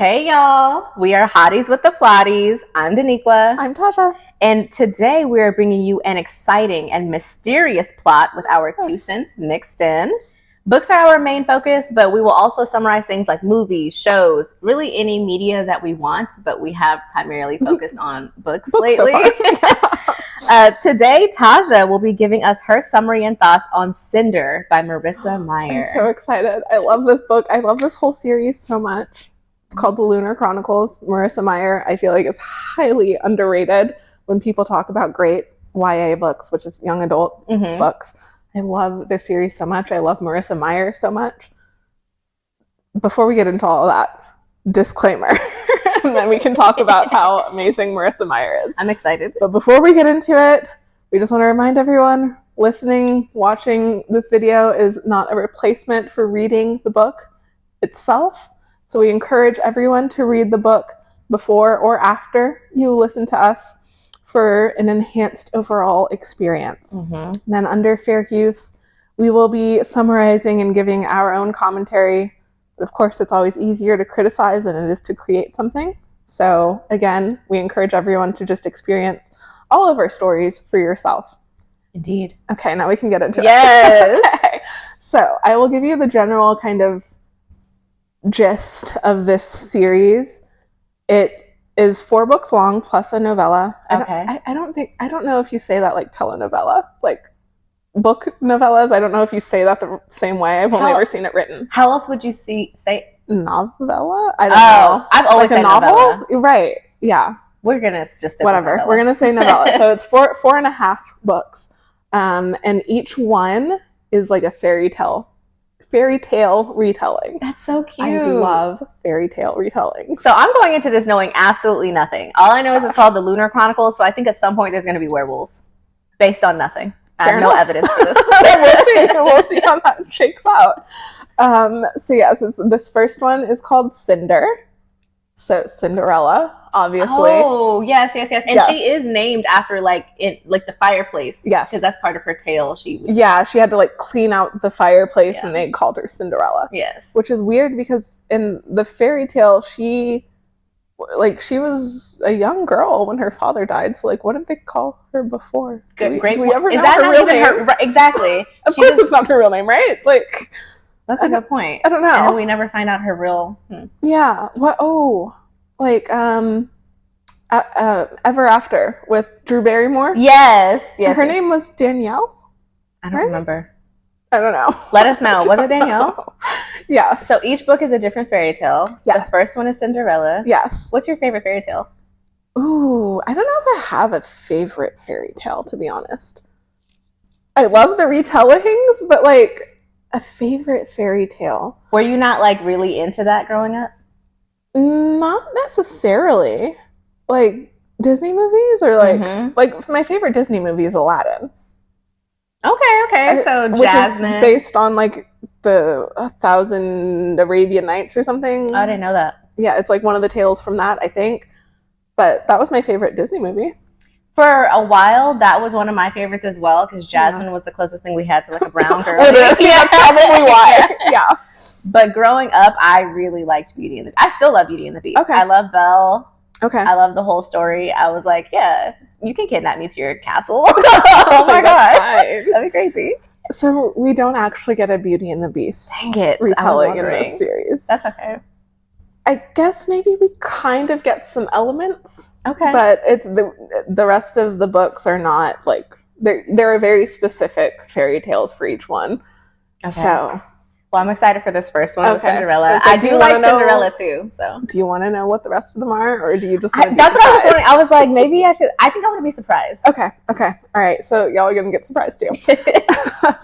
Hey y'all, we are Hotties with the Plotties. I'm Daniqua. I'm Taja. And today we are bringing you an exciting and mysterious plot with our 2 cents mixed in. Books are our main focus, but we will also summarize things like movies, shows, really any media that we want, but we have primarily focused on books lately. So today, Taja will be giving us her summary and thoughts on Cinder by Marissa Meyer. I'm so excited. I love this book. I love this whole series so much. It's called The Lunar Chronicles. Marissa Meyer, I feel like, is highly underrated when people talk about great YA books, which is young adult books. I love this series so much. I love Marissa Meyer so much. Before we get into all of that, disclaimer, and then we can talk about how amazing Marissa Meyer is. I'm excited. But before we get into it, we just want to remind everyone listening, watching this video is not a replacement for reading the book itself. So we encourage everyone to read the book before or after you listen to us for an enhanced overall experience. Then under fair use, we will be summarizing and giving our own commentary. Of course, it's always easier to criticize than it is to create something. So again, we encourage everyone to just experience all of our stories for yourself. Indeed. Okay, now we can get into it. Okay. So I will give you the general kind of gist of this series. It is 4 books long plus a novella. Okay. I don't know if you say that like telenovela, like book novellas. I don't know if you say that the same way. I've only ever seen it written. How else would you say novella? I don't know. I've always said novel. Novella. Right. Yeah. We're gonna just whatever. We're gonna say novella. So it's 4.5 books, and each one is like a fairy tale retelling. That's so cute. I love fairy tale retelling. So I'm going into this knowing absolutely nothing. All I know is it's called The Lunar Chronicles, so I think at some point there's going to be werewolves based on nothing. I have no evidence for this. We'll see how that shakes out. So yes, this first one is called Cinder. So Cinderella, obviously. Oh, yes. And she is named after the fireplace. Yes. Because that's part of her tale. She had to clean out the fireplace and they called her Cinderella. Yes. Which is weird because in the fairy tale, she was a young girl when her father died. So what did they call her before? Do we ever know her real name? Exactly. Of course it's not her real name, right? That's a good point. I don't know. And then we never find out her real... Yeah. What? Oh, Ever After with Drew Barrymore? Yes. Her name was Danielle? I don't remember. I don't know. Let us know. Was it Danielle? Yes. So each book is a different fairy tale. Yes. The first one is Cinderella. Yes. What's your favorite fairy tale? Ooh, I don't know if I have a favorite fairy tale, to be honest. I love the retellings, but a favorite fairy tale. Were you not really into that growing up? Not necessarily. Disney movies or my favorite Disney movie is Aladdin. Okay. So Jasmine, which is based on the 1,000 Arabian Nights or something. Oh, I didn't know that. Yeah, it's one of the tales from that, I think. But that was my favorite Disney movie. For a while, that was one of my favorites as well, because Jasmine was the closest thing we had to a brown girl. That's probably why. Yeah. But growing up, I really liked Beauty and the Beast. I still love Beauty and the Beast. Okay. I love Belle. Okay. I love the whole story. I was like, yeah, you can kidnap me to your castle. Oh my gosh. That'd be crazy. So we don't actually get a Beauty and the Beast retelling in this series. That's okay. I guess maybe we kind of get some elements. Okay. But it's the rest of the books are not there are very specific fairy tales for each one. Okay. So well, I'm excited for this first one with Cinderella. I do like Cinderella too. So do you want to know what the rest of them are, or do you just want to be That's surprised? What I was wondering. I was like, maybe I should. I think I want to be surprised. Okay. All right. So y'all are gonna get surprised too.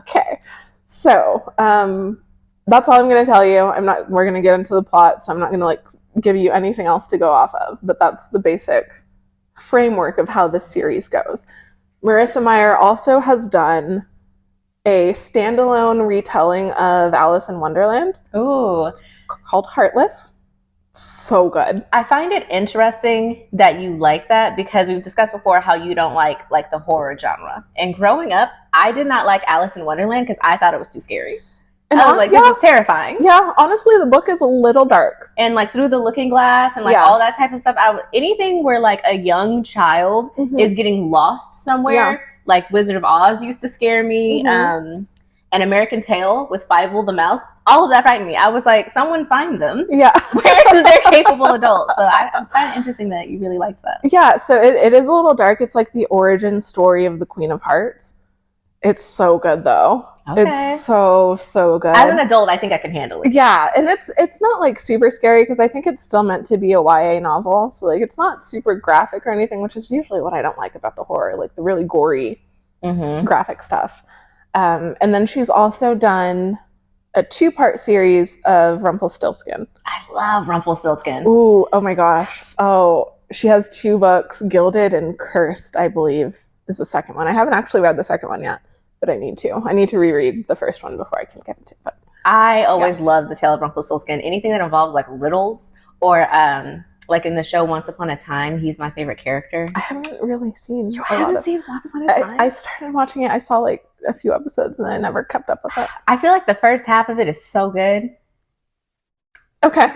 Okay. So that's all I'm gonna tell you. We're gonna get into the plot, so I'm not gonna give you anything else to go off of. But that's the basic framework of how this series goes. Marissa Meyer also has done a standalone retelling of Alice in Wonderland. Ooh. Called Heartless. So good. I find it interesting that you like that because we've discussed before how you don't like the horror genre. And growing up, I did not like Alice in Wonderland because I thought it was too scary. And I was like, this is terrifying. Yeah, honestly, the book is a little dark. And like Through the Looking Glass and like all that type of stuff. Anything where like a young child is getting lost somewhere, like Wizard of Oz used to scare me. An American Tale with Fievel the mouse, all of that frightened me. I was like, someone find them. Yeah. Where is their capable adult? So I find it interesting that you really liked that. Yeah, so it is a little dark. It's like the origin story of the Queen of Hearts. It's so good though. Okay. It's so good. As an adult, I think I can handle it. Yeah, and it's not like super scary because I think it's still meant to be a YA novel. So like it's not super graphic or anything, which is usually what I don't like about the horror, like the really gory graphic stuff. And then she's also done a 2-part series of Rumpelstiltskin. I love Rumpelstiltskin. Ooh, oh my gosh. Oh, she has 2 books, Gilded and Cursed, I believe, is the second one. I haven't actually read the second one yet, but I need to. I need to reread the first one before I can get into it. I always love the Tale of Rumpelstiltskin. Anything that involves like riddles or like in the show Once Upon a Time, he's my favorite character. I haven't really seen. You haven't seen Once Upon a Time? I started watching it. I saw like a few episodes and I never kept up with it. I feel like the first half of it is so good. Okay.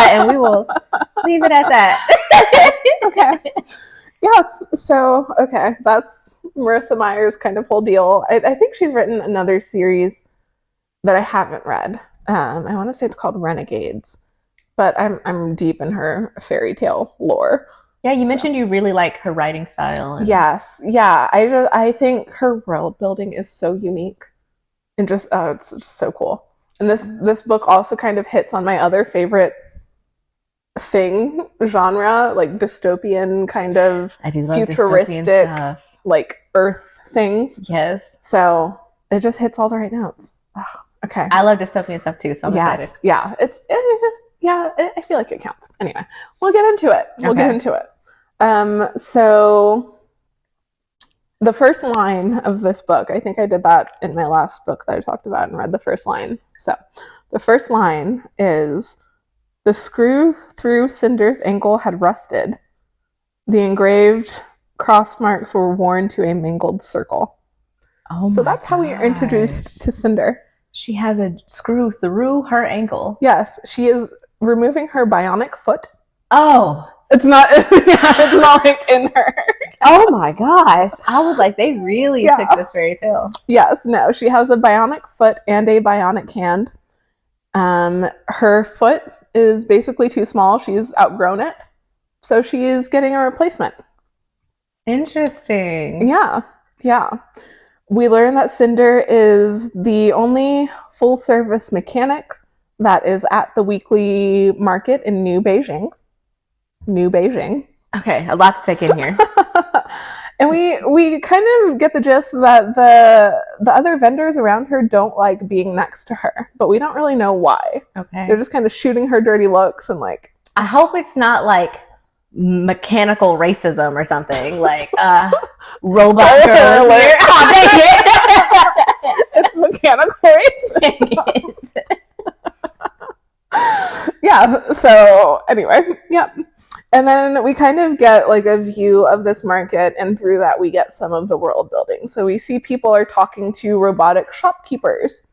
And we will leave it at that. Okay. Yeah. So, okay. That's Marissa Meyer's kind of whole deal. I think she's written another series that I haven't read. I want to say it's called Renegades. But I'm deep in her fairy tale lore. Yeah, you mentioned you really like her writing style. Yes, yeah. I think her world building is so unique, and it's just so cool. And this book also kind of hits on my other favorite genre, like dystopian kind of futuristic, like Earth things. Yes. So it just hits all the right notes. Oh, okay. I love dystopian stuff too, so I'm excited. Yeah, yeah, I feel like it counts. Anyway, we'll get into it. So the first line of this book, I think I did that in my last book that I talked about and read the first line. So the first line is, the screw through Cinder's ankle had rusted. The engraved cross marks were worn to a mangled circle. Oh, so that's how we are introduced to Cinder. She has a screw through her ankle. Yes, she is removing her bionic foot. Oh. It's not like in her. Oh my gosh. I was like, they really took this fairy tale. Yes, no. She has a bionic foot and a bionic hand. Her foot is basically too small. She's outgrown it. So she is getting a replacement. Interesting. Yeah. We learn that Cinder is the only full-service mechanic that is at the weekly market in New Beijing. Okay, a lot to take in here. And we kind of get the gist that the other vendors around her don't like being next to her, but we don't really know why. Okay. They're just kind of shooting her dirty looks and like... I hope it's not like mechanical racism or something, like robot girls here. Oh, dang it. It's mechanical racism. Yeah, so anyway, yep. And then we kind of get like a view of this market, and through that we get some of the world building. So we see people are talking to robotic shopkeepers.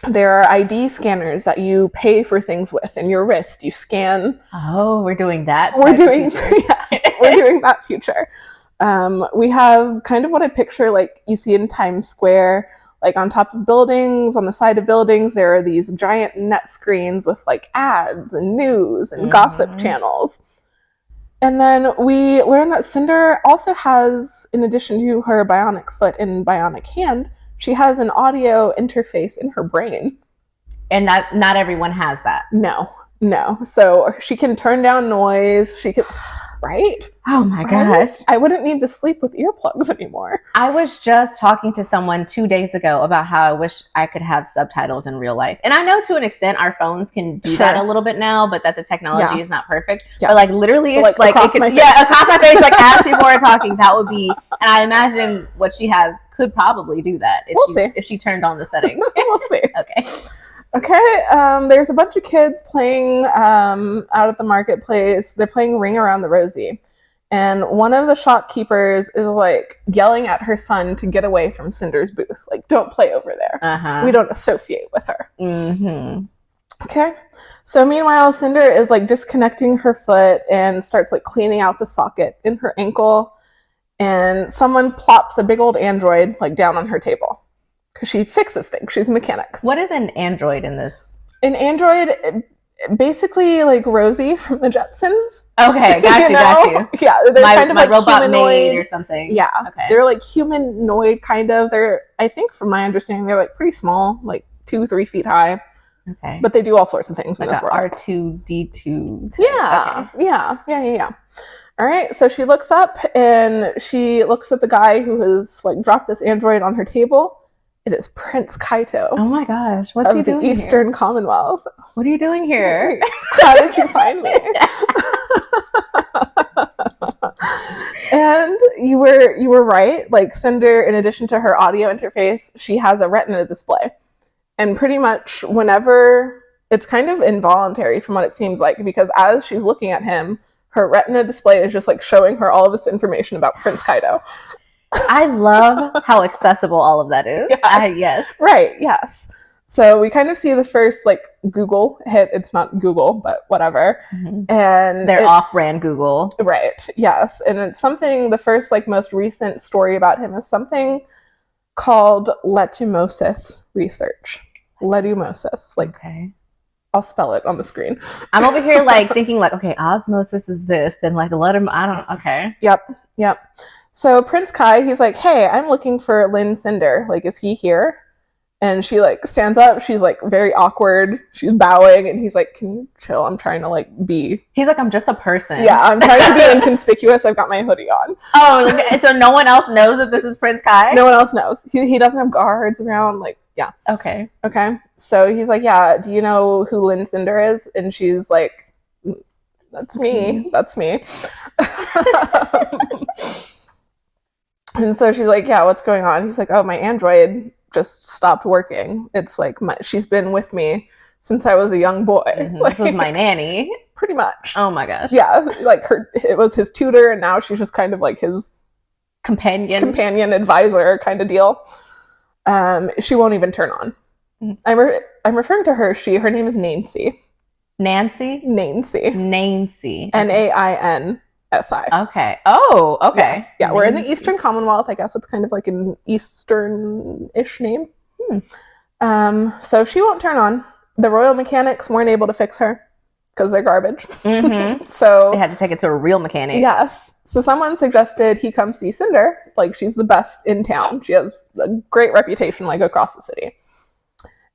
There are ID scanners that you pay for things with in your wrist. You scan. Oh, we're doing that. We're doing that future. We have kind of what I picture like you see in Times Square. Like on top of buildings, on the side of buildings, there are these giant net screens with like ads and news and gossip channels. And then we learn that Cinder also has, in addition to her bionic foot and bionic hand, she has an audio interface in her brain. And not everyone has that. No. So she can turn down noise. She can... Right? Oh my gosh. I wouldn't need to sleep with earplugs anymore. I was just talking to someone 2 days ago about how I wish I could have subtitles in real life. And I know to an extent our phones can do that a little bit now, but that the technology is not perfect. Yeah. But like literally if, like across my face. Yeah, across my face, like as people are talking, that would be, and I imagine what she has could probably do that if she turned on the setting. We'll see. Okay, there's a bunch of kids playing out at the marketplace. They're playing Ring Around the Rosie. And one of the shopkeepers is like yelling at her son to get away from Cinder's booth. Like, don't play over there. We don't associate with her. Okay. So meanwhile, Cinder is like disconnecting her foot and starts like cleaning out the socket in her ankle. And someone plops a big old android like down on her table because she fixes things. She's a mechanic. What is an android in this? An android, basically like Rosie from the Jetsons. Okay, got you. Yeah, they're kind of my like robot humanoid maid or something. Yeah, okay. They're like humanoid kind of. They're, I think, from my understanding, they're like pretty small, like 2-3 feet high. Okay, but they do all sorts of things like in this world. R2D2. Yeah, okay. Yeah. All right, so she looks up and she looks at the guy who has like dropped this android on her table. It is Prince Kaito. Oh my gosh, what's he doing here? Of the Eastern Commonwealth. What are you doing here? How did you find me? And you were right. Like, Cinder, in addition to her audio interface, she has a retina display. And pretty much whenever, it's kind of involuntary from what it seems like, because as she's looking at him, her retina display is just like showing her all of this information about Prince Kaito. I love how accessible all of that is. Yes. Right, yes. So we kind of see the first like Google hit. It's not Google, but whatever. And they're off-brand Google. Right, yes. And it's something, the first like most recent story about him is something called letumosis research. Letumosis. Like, okay. I'll spell it on the screen. I'm over here like thinking like, okay, osmosis is this, then like okay. Yep. So Prince Kai, he's like, hey, I'm looking for Lynn Cinder. Like, is he here? And she like stands up. She's like very awkward. She's bowing, and he's like, can you chill? I'm trying to like be. He's like, I'm just a person. Yeah, I'm trying to be inconspicuous. I've got my hoodie on. Oh, so no one else knows that this is Prince Kai? No one else knows. He doesn't have guards around. Like, yeah. Okay. So he's like, yeah, do you know who Lynn Cinder is? And she's like, that's me. That's me. And so she's like, yeah, what's going on? He's like, oh, my android just stopped working. It's like, she's been with me since I was a young boy. Like, this was my nanny. Pretty much. Oh my gosh. Yeah, like it was his tutor, and now she's just kind of like his companion advisor kind of deal. She won't even turn on. I'm referring to her, her name is Nancy. Nancy? Nancy. Nainsi. Nainsi. Okay. Oh, okay. Yeah, we're in the Eastern Commonwealth. I guess it's kind of like an Eastern-ish name. So she won't turn on. The Royal Mechanics weren't able to fix her because they're garbage. So they had to take it to a real mechanic. Yes. So someone suggested he come see Cinder. Like, she's the best in town. She has a great reputation, like, across the city.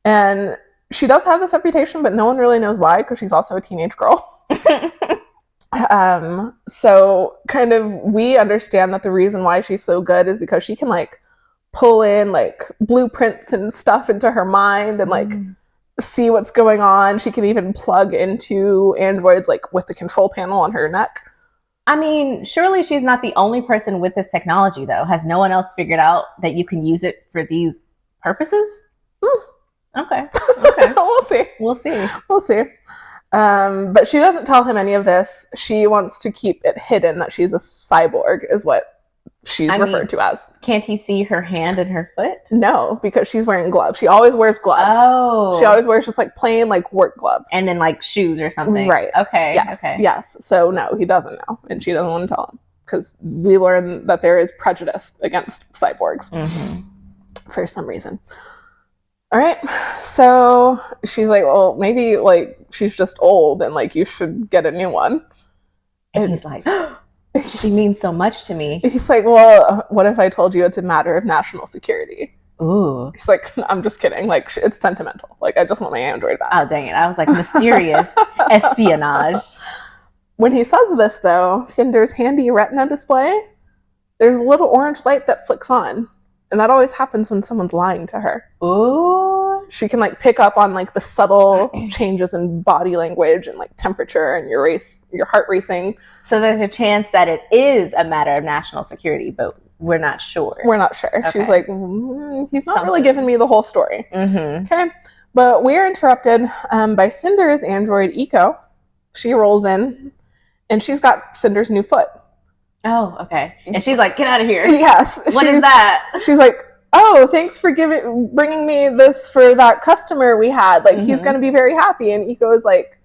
And she does have this reputation, but no one really knows why, because she's also a teenage girl. So kind of we understand that the reason why she's so good is because she can like pull in like blueprints and stuff into her mind and like see what's going on. She can even plug into androids like with the control panel on her neck. I mean, surely she's not the only person with this technology, though. Has no one else figured out that you can use it for these purposes? Okay. We'll see. But she doesn't tell him any of this. She wants to keep it hidden that she's a cyborg, is what she's referred to as. Can't he see her hand and her foot? No, because she's wearing gloves. She always wears gloves. Oh. She always wears just like plain like work gloves. And then like shoes or something. Right. Okay. Yes. Okay. Yes. So no, he doesn't know. And she doesn't want to tell him. Because we learn that there is prejudice against cyborgs for some reason. All right, so she's like, well, maybe like she's just old and like you should get a new one. And he's like, she means so much to me. He's like, well, what if I told you it's a matter of national security? Ooh. He's like, I'm just kidding. Like, it's sentimental. Like, I just want my android back. Oh, dang it. I was like, mysterious espionage. When he says this, though, Cinder's handy retina display, there's a little orange light that flicks on. And that always happens when someone's lying to her. Ooh. She can like pick up on like the subtle changes in body language and like temperature and your heart racing. So there's a chance that it is a matter of national security, but we're not sure. Okay. She's like, he's not really giving me the whole story. Okay. But we're interrupted by Cinder's android Eco. She rolls in and she's got Cinder's new foot. Oh, okay. And she's like, get out of here. Yes. What is that? She's like, oh, thanks for bringing me this for that customer we had. Like, he's going to be very happy. And Iko is like,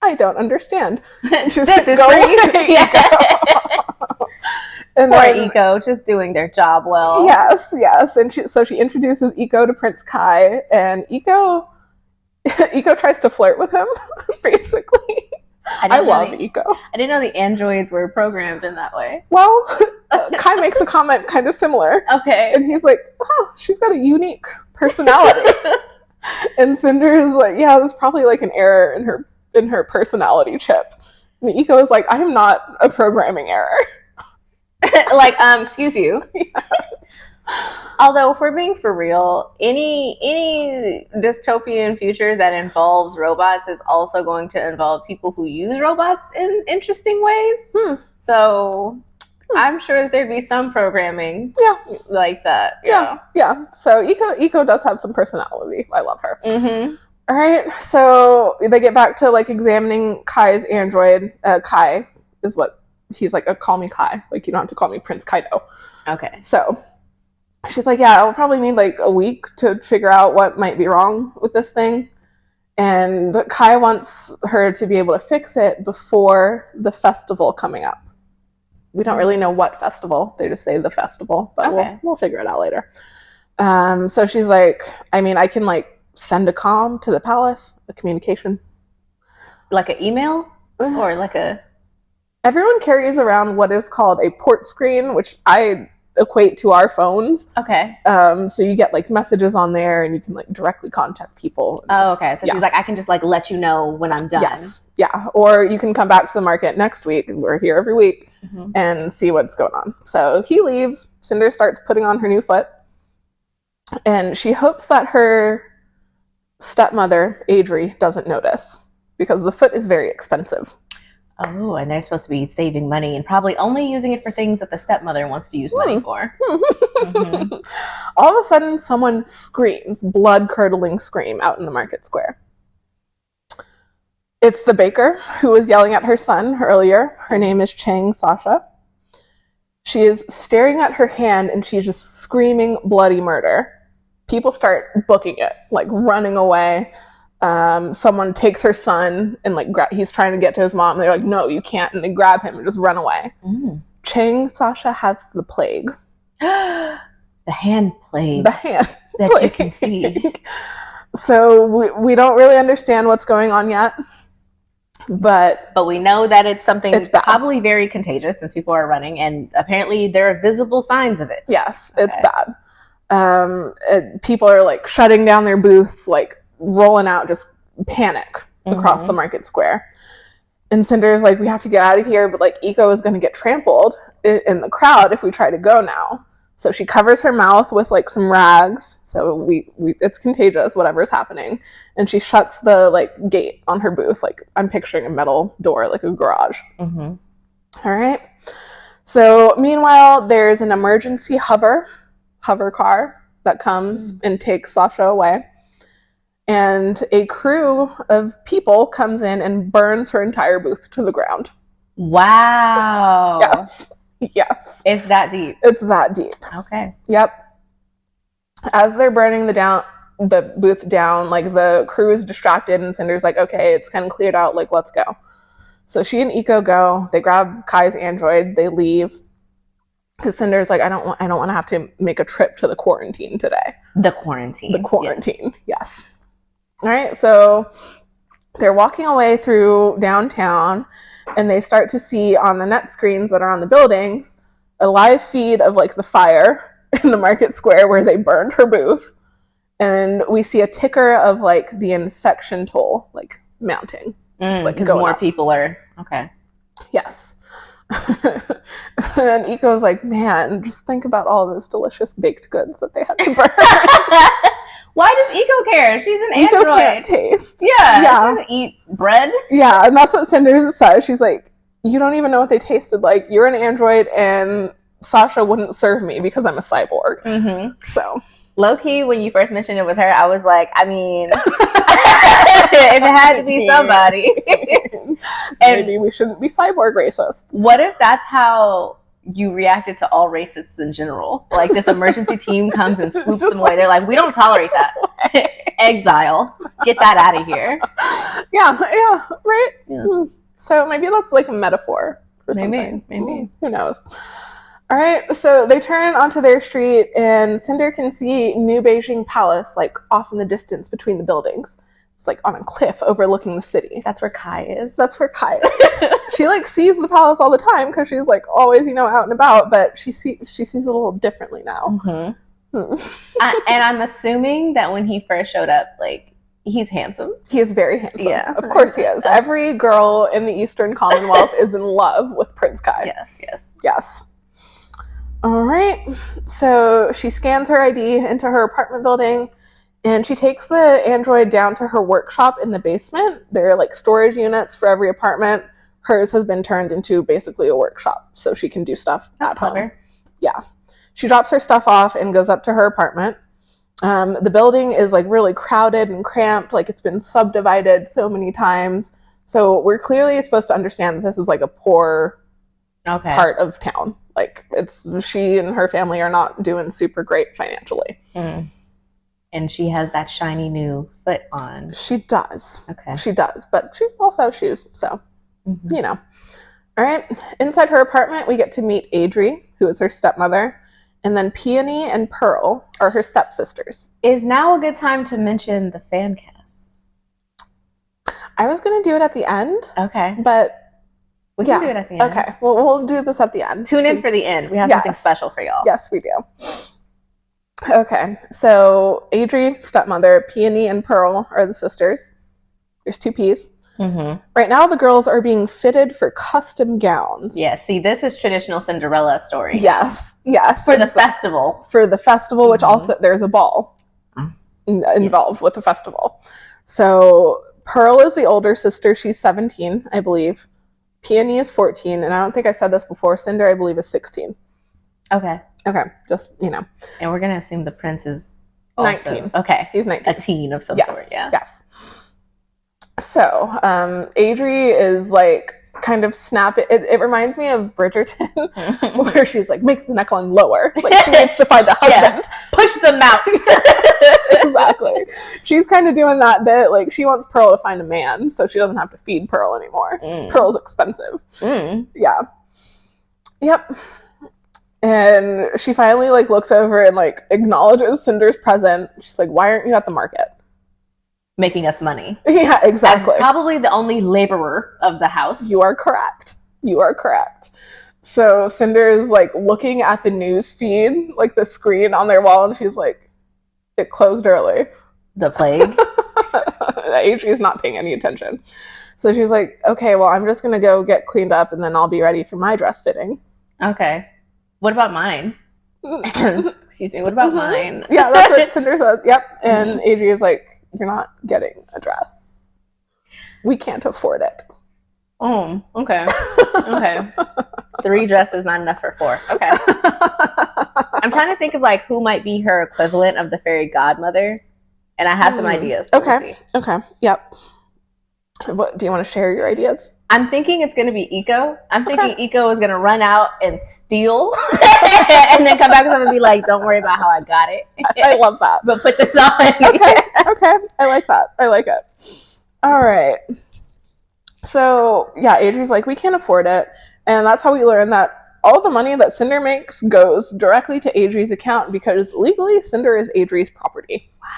I don't understand. And she's this like, is go for away, you. Iko. And Poor then, Iko, just doing their job well. Yes. And so she introduces Iko to Prince Kai, and Iko tries to flirt with him, basically. I love Iko. I didn't know the androids were programmed in that way. Well, Kai makes a comment kind of similar. Okay. And he's like, oh, she's got a unique personality. And Cinder is like, yeah, there's probably like an error in her personality chip. And Iko is like, I am not a programming error. Like, excuse you. Yes. Although, if we're being for real, any dystopian future that involves robots is also going to involve people who use robots in interesting ways. So I'm sure that there'd be some programming like that. Yeah. So Iko does have some personality. I love her. Mm-hmm. All right. So they get back to like examining Kai's android. Kai is what he's like, call me Kai. Like, you don't have to call me Prince Kaido. Okay. So she's like, yeah, I'll probably need like a week to figure out what might be wrong with this thing. And Kai wants her to be able to fix it before the festival coming up. We don't really know what festival. They just say the festival, but we'll figure it out later. So she's like, I mean, I can like send a comm to the palace, a communication. Like an email? Or like a... Everyone carries around what is called a port screen, which I equate to our phones. Okay. So you get like messages on there and you can like directly contact people. Okay. So she's like, I can just like let you know when I'm done. Yes. Yeah. Or you can come back to the market next week. We're here every week and see what's going on. So he leaves. Cinder starts putting on her new foot. And she hopes that her stepmother, Adri, doesn't notice because the foot is very expensive. Oh, and they're supposed to be saving money and probably only using it for things that the stepmother wants to use money for. All of a sudden, someone screams, blood-curdling scream out in the market square. It's the baker who was yelling at her son earlier. Her name is Chang Sasha. She is staring at her hand and she's just screaming bloody murder. People start booking it, like running away. Someone takes her son and like he's trying to get to his mom and they're like, no, you can't, and they grab him and just run away. Chang Sasha has the plague. The hand plague. The hand that plague. You can see. So we don't really understand what's going on yet, but we know that it's something it's bad. Probably very contagious since people are running, and apparently there are visible signs of it. Yes, it's bad. People are like shutting down their booths, like rolling out, just panic across the market square. And Cinder's like, we have to get out of here, but like Iko is going to get trampled in the crowd if we try to go now. So she covers her mouth with like some rags, so we it's contagious, whatever's happening. And she shuts the like gate on her booth, like I'm picturing a metal door, like a garage. All right. So meanwhile, there's an emergency hover car that comes and takes Sasha away. And a crew of people comes in and burns her entire booth to the ground. Wow. Yes. It's that deep. It's that deep. Okay. Yep. As they're burning the booth down, like the crew is distracted and Cinder's like, okay, it's kind of cleared out, like let's go. So she and Iko go. They grab Kai's android. They leave. Because Cinder's like, I don't want to have to make a trip to the quarantine today. The quarantine. Yes. All right, so they're walking away through downtown, and they start to see on the net screens that are on the buildings a live feed of like the fire in the market square where they burned her booth, and we see a ticker of like the infection toll like mounting. Because more people are okay. Yes. And then Iko's like, man, just think about all those delicious baked goods that they had to burn. Why does Iko care? She's an android. Iko can't taste. Yeah. She doesn't eat bread. Yeah, and that's what Cinder says. She's like, you don't even know what they tasted like. You're an android, and Sasha wouldn't serve me because I'm a cyborg. So low-key, when you first mentioned it was her, I was like, I mean, if it had to be somebody. Maybe we shouldn't be cyborg racist. What if that's how you reacted to all racists in general. Like this emergency team comes and swoops them away. They're like, we don't tolerate that. Exile. Get that out of here. Yeah, right? Yeah. So maybe that's like a metaphor for something. Maybe. Who knows? All right, so they turn onto their street, and Cinder can see New Beijing Palace, like, off in the distance between the buildings. It's, like, on a cliff overlooking the city. That's where Kai is. That's where Kai is. She, like, sees the palace all the time because she's, like, always, out and about, but she sees it a little differently now. And I'm assuming that when he first showed up, like, he's handsome. He is very handsome. Yeah. Of course he is. Every girl in the Eastern Commonwealth is in love with Prince Kai. Yes. All right. So she scans her ID into her apartment building, and she takes the android down to her workshop in the basement. There are like storage units for every apartment. Hers has been turned into basically a workshop, so she can do stuff at home. Yeah. She drops her stuff off and goes up to her apartment. The building is like really crowded and cramped, like it's been subdivided so many times. So we're clearly supposed to understand that this is like a poor part of town. Like she and her family are not doing super great financially. And she has that shiny new foot on. She does. Okay. She does, but she also has shoes, so All right. Inside her apartment, we get to meet Adri, who is her stepmother. And then Peony and Pearl are her stepsisters. Is now a good time to mention the fan cast? I was going to do it at the end. Okay. But we can do it at the end. Okay. Well, we'll do this at the end. Tune in for the end. We have something special for y'all. Yes, we do. Okay. So Adri, stepmother, Peony and Pearl are the sisters. There's 2 P's. Right now, the girls are being fitted for custom gowns. Yeah, see, this is traditional Cinderella story. Yes. For the festival. For the festival, which also, there's a ball involved with the festival. So Pearl is the older sister. She's 17, I believe. Peony is 14, and I don't think I said this before. Cinder, I believe, is 16. Okay. Just, And we're going to assume the prince is also 19. Okay. He's 19. A teen of some sort, yeah. Yes. So, Adri is like kind of snapping. It reminds me of Bridgerton, where she's like, makes the neckline lower. Like she needs to find a husband. Push them out. Exactly. She's kind of doing that bit. Like she wants Pearl to find a man, so she doesn't have to feed Pearl anymore. Pearl's expensive. Yeah. Yep. And she finally like looks over and like acknowledges Cinder's presence. She's like, "Why aren't you at the market? Making us money." Yeah, exactly. As probably the only laborer of the house. You are correct. So Cinder is like looking at the news feed, like the screen on their wall, and she's like, "It closed early." The plague. Adri's not paying any attention. So she's like, "Okay, well, I'm just gonna go get cleaned up, and then I'll be ready for my dress fitting." Okay. What about mine? Excuse me. What about mine? Yeah, that's what Cinder says. Yep. And Adri is like, "You're not getting a dress. We can't afford it." Oh, okay. 3 dresses, not enough for 4. Okay. I'm trying to think of like who might be her equivalent of the fairy godmother, and I have some ideas. Okay. Yep. What do you want to share your ideas? I'm thinking it's going to be Eco. I'm thinking Eco is going to run out and steal and then come back with them and be like, "Don't worry about how I got it." I love that. But put this on. Okay. I like that. I like it. All right. So, yeah, Adri's like, "We can't afford it." And that's how we learn that all the money that Cinder makes goes directly to Adri's account because legally Cinder is Adri's property. Wow.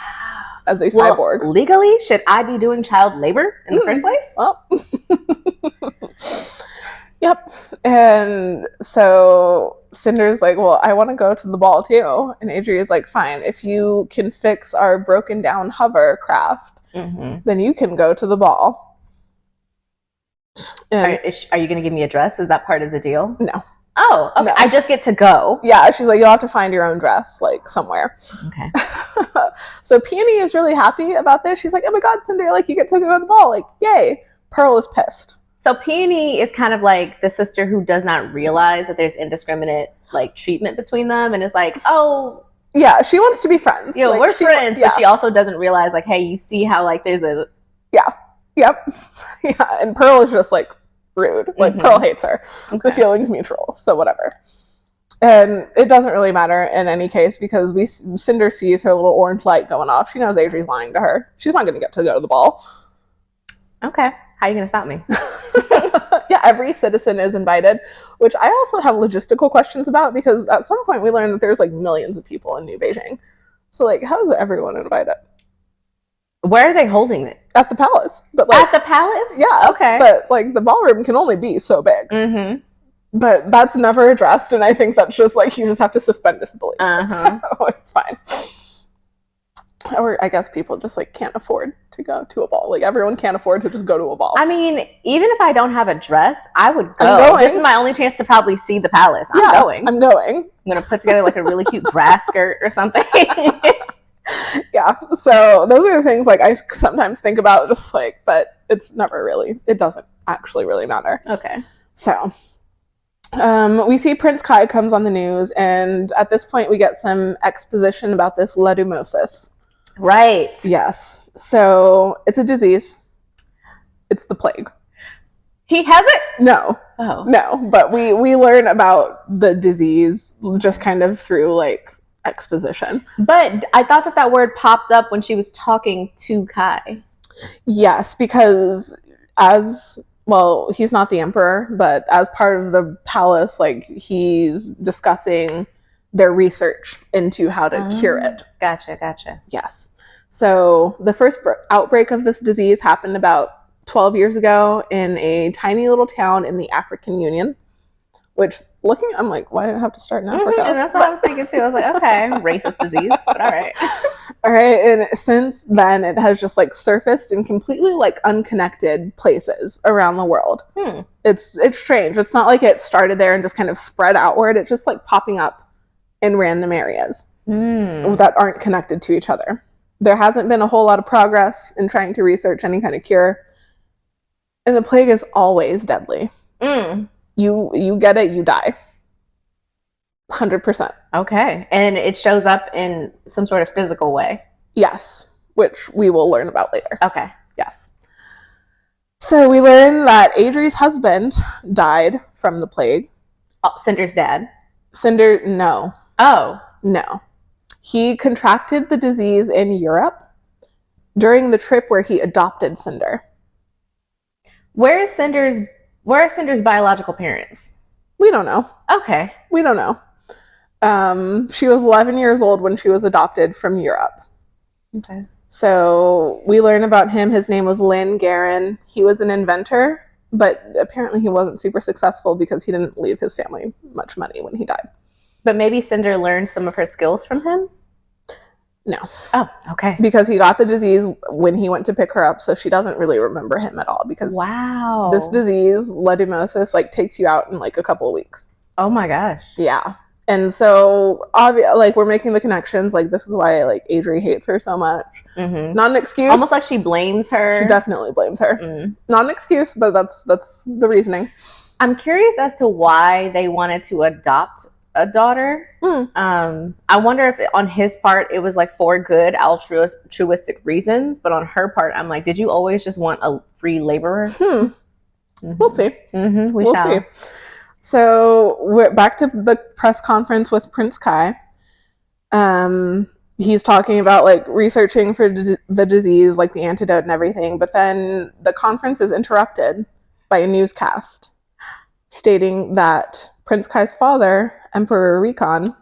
As a cyborg. Legally, should I be doing child labor in the first place? Well. Yep. And so Cinder's like, "Well, I want to go to the ball too." And Adri is like, "Fine, if you can fix our broken down hovercraft, then you can go to the ball." And are you going to give me a dress? Is that part of the deal? No. Oh, okay. No. I just get to go. Yeah, she's like, "You'll have to find your own dress, like, somewhere." Okay. So Peony is really happy about this. She's like, "Oh my god, Cinder, like, you get to go to the ball. Like, yay." Pearl is pissed. So Peony is kind of like the sister who does not realize that there's indiscriminate, like, treatment between them and is like, "Oh." Yeah, she wants to be friends. Like, we're friends, but she also doesn't realize, like, hey, you see how, like, there's a... Yeah. Yep. Yeah, and Pearl is just, like, rude. Like, Pearl hates her. Okay. The feeling's mutual, so whatever. And it doesn't really matter in any case because Cinder sees her little orange light going off. She knows Adri's lying to her. She's not going to get to go to the ball. Okay. How are you going to stop me? Yeah, every citizen is invited, which I also have logistical questions about because at some point we learned that there's like millions of people in New Beijing. So like, how is everyone invited? Where are they holding it? At the palace. But like, at the palace? Yeah. Okay. But like the ballroom can only be so big. Mm-hmm. But that's never addressed, and I think that's just like you just have to suspend disbelief. So it's fine. Or I guess people just like can't afford to go to a ball. Like everyone can't afford to just go to a ball. I mean, even if I don't have a dress, I would go. This is my only chance to probably see the palace. I'm going. I'm gonna put together like a really cute grass skirt or something. Yeah. So those are the things like I sometimes think about, just like, but it's never really. It doesn't actually really matter. Okay. So. We see Prince Kai comes on the news, and at this point we get some exposition about this ledumosis. Right. Yes. So it's a disease. It's the plague. He has it? No. Oh. No, but we learn about the disease just kind of through like exposition. But I thought that word popped up when she was talking to Kai. Yes, because well, he's not the emperor, but as part of the palace, like he's discussing their research into how to cure it. Gotcha. Yes. So the first outbreak of this disease happened about 12 years ago in a tiny little town in the African Union, which I'm like, why did it have to start in Africa? And that's what I was thinking too. I was like, okay, racist disease, but all right. All right. And since then, it has just like surfaced in completely like unconnected places around the world. It's strange. It's not like it started there and just kind of spread outward. It's just like popping up in random areas that aren't connected to each other. There hasn't been a whole lot of progress in trying to research any kind of cure. And the plague is always deadly. You get it, you die. 100%. Okay. And it shows up in some sort of physical way. Yes, which we will learn about later. Okay. Yes. So we learn that Adri's husband died from the plague. Cinder's dad? Cinder, no. Oh. No. He contracted the disease in Europe during the trip where he adopted Cinder. Where are Cinder's biological parents? We don't know. Okay. We don't know. She was 11 years old when she was adopted from Europe. Okay. So we learn about him. His name was Lin Garin. He was an inventor, but apparently he wasn't super successful because he didn't leave his family much money when he died. But maybe Cinder learned some of her skills from him? No. Oh, okay. Because he got the disease when he went to pick her up, so she doesn't really remember him at all. Because this disease, ledumosis, like takes you out in like a couple of weeks. Oh my gosh. Yeah. And so, like, we're making the connections. Like, this is why, like, Adri hates her so much. Not an excuse. Almost like she blames her. She definitely blames her. Not an excuse, but that's the reasoning. I'm curious as to why they wanted to adopt a daughter. I wonder if on his part it was like for good altruistic reasons, but on her part I'm like, did you always just want a free laborer? We'll see. We'll see. So we're back to the press conference with Prince Kai. He's talking about like researching for the disease, like the antidote and everything, but then the conference is interrupted by a newscast stating that Prince Kai's father, Emperor Recon,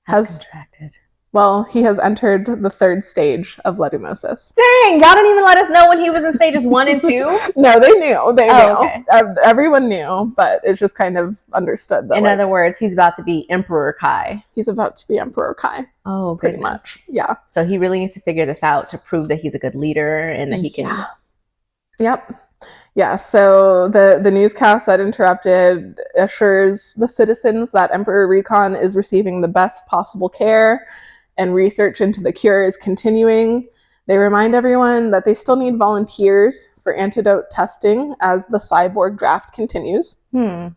has contracted. Well, he has entered the third stage of ledumosis. Dang, y'all didn't even let us know when he was in stages 1 and 2? No, they knew. They knew. Okay. Everyone knew, but it's just kind of understood that. In other words, he's about to be Emperor Kai. He's about to be Emperor Kai. Oh, pretty much. Yeah. So he really needs to figure this out to prove that he's a good leader and that he can. Yep. Yeah, so the newscast that interrupted assures the citizens that Emperor Recon is receiving the best possible care and research into the cure is continuing. They remind everyone that they still need volunteers for antidote testing as the cyborg draft continues. The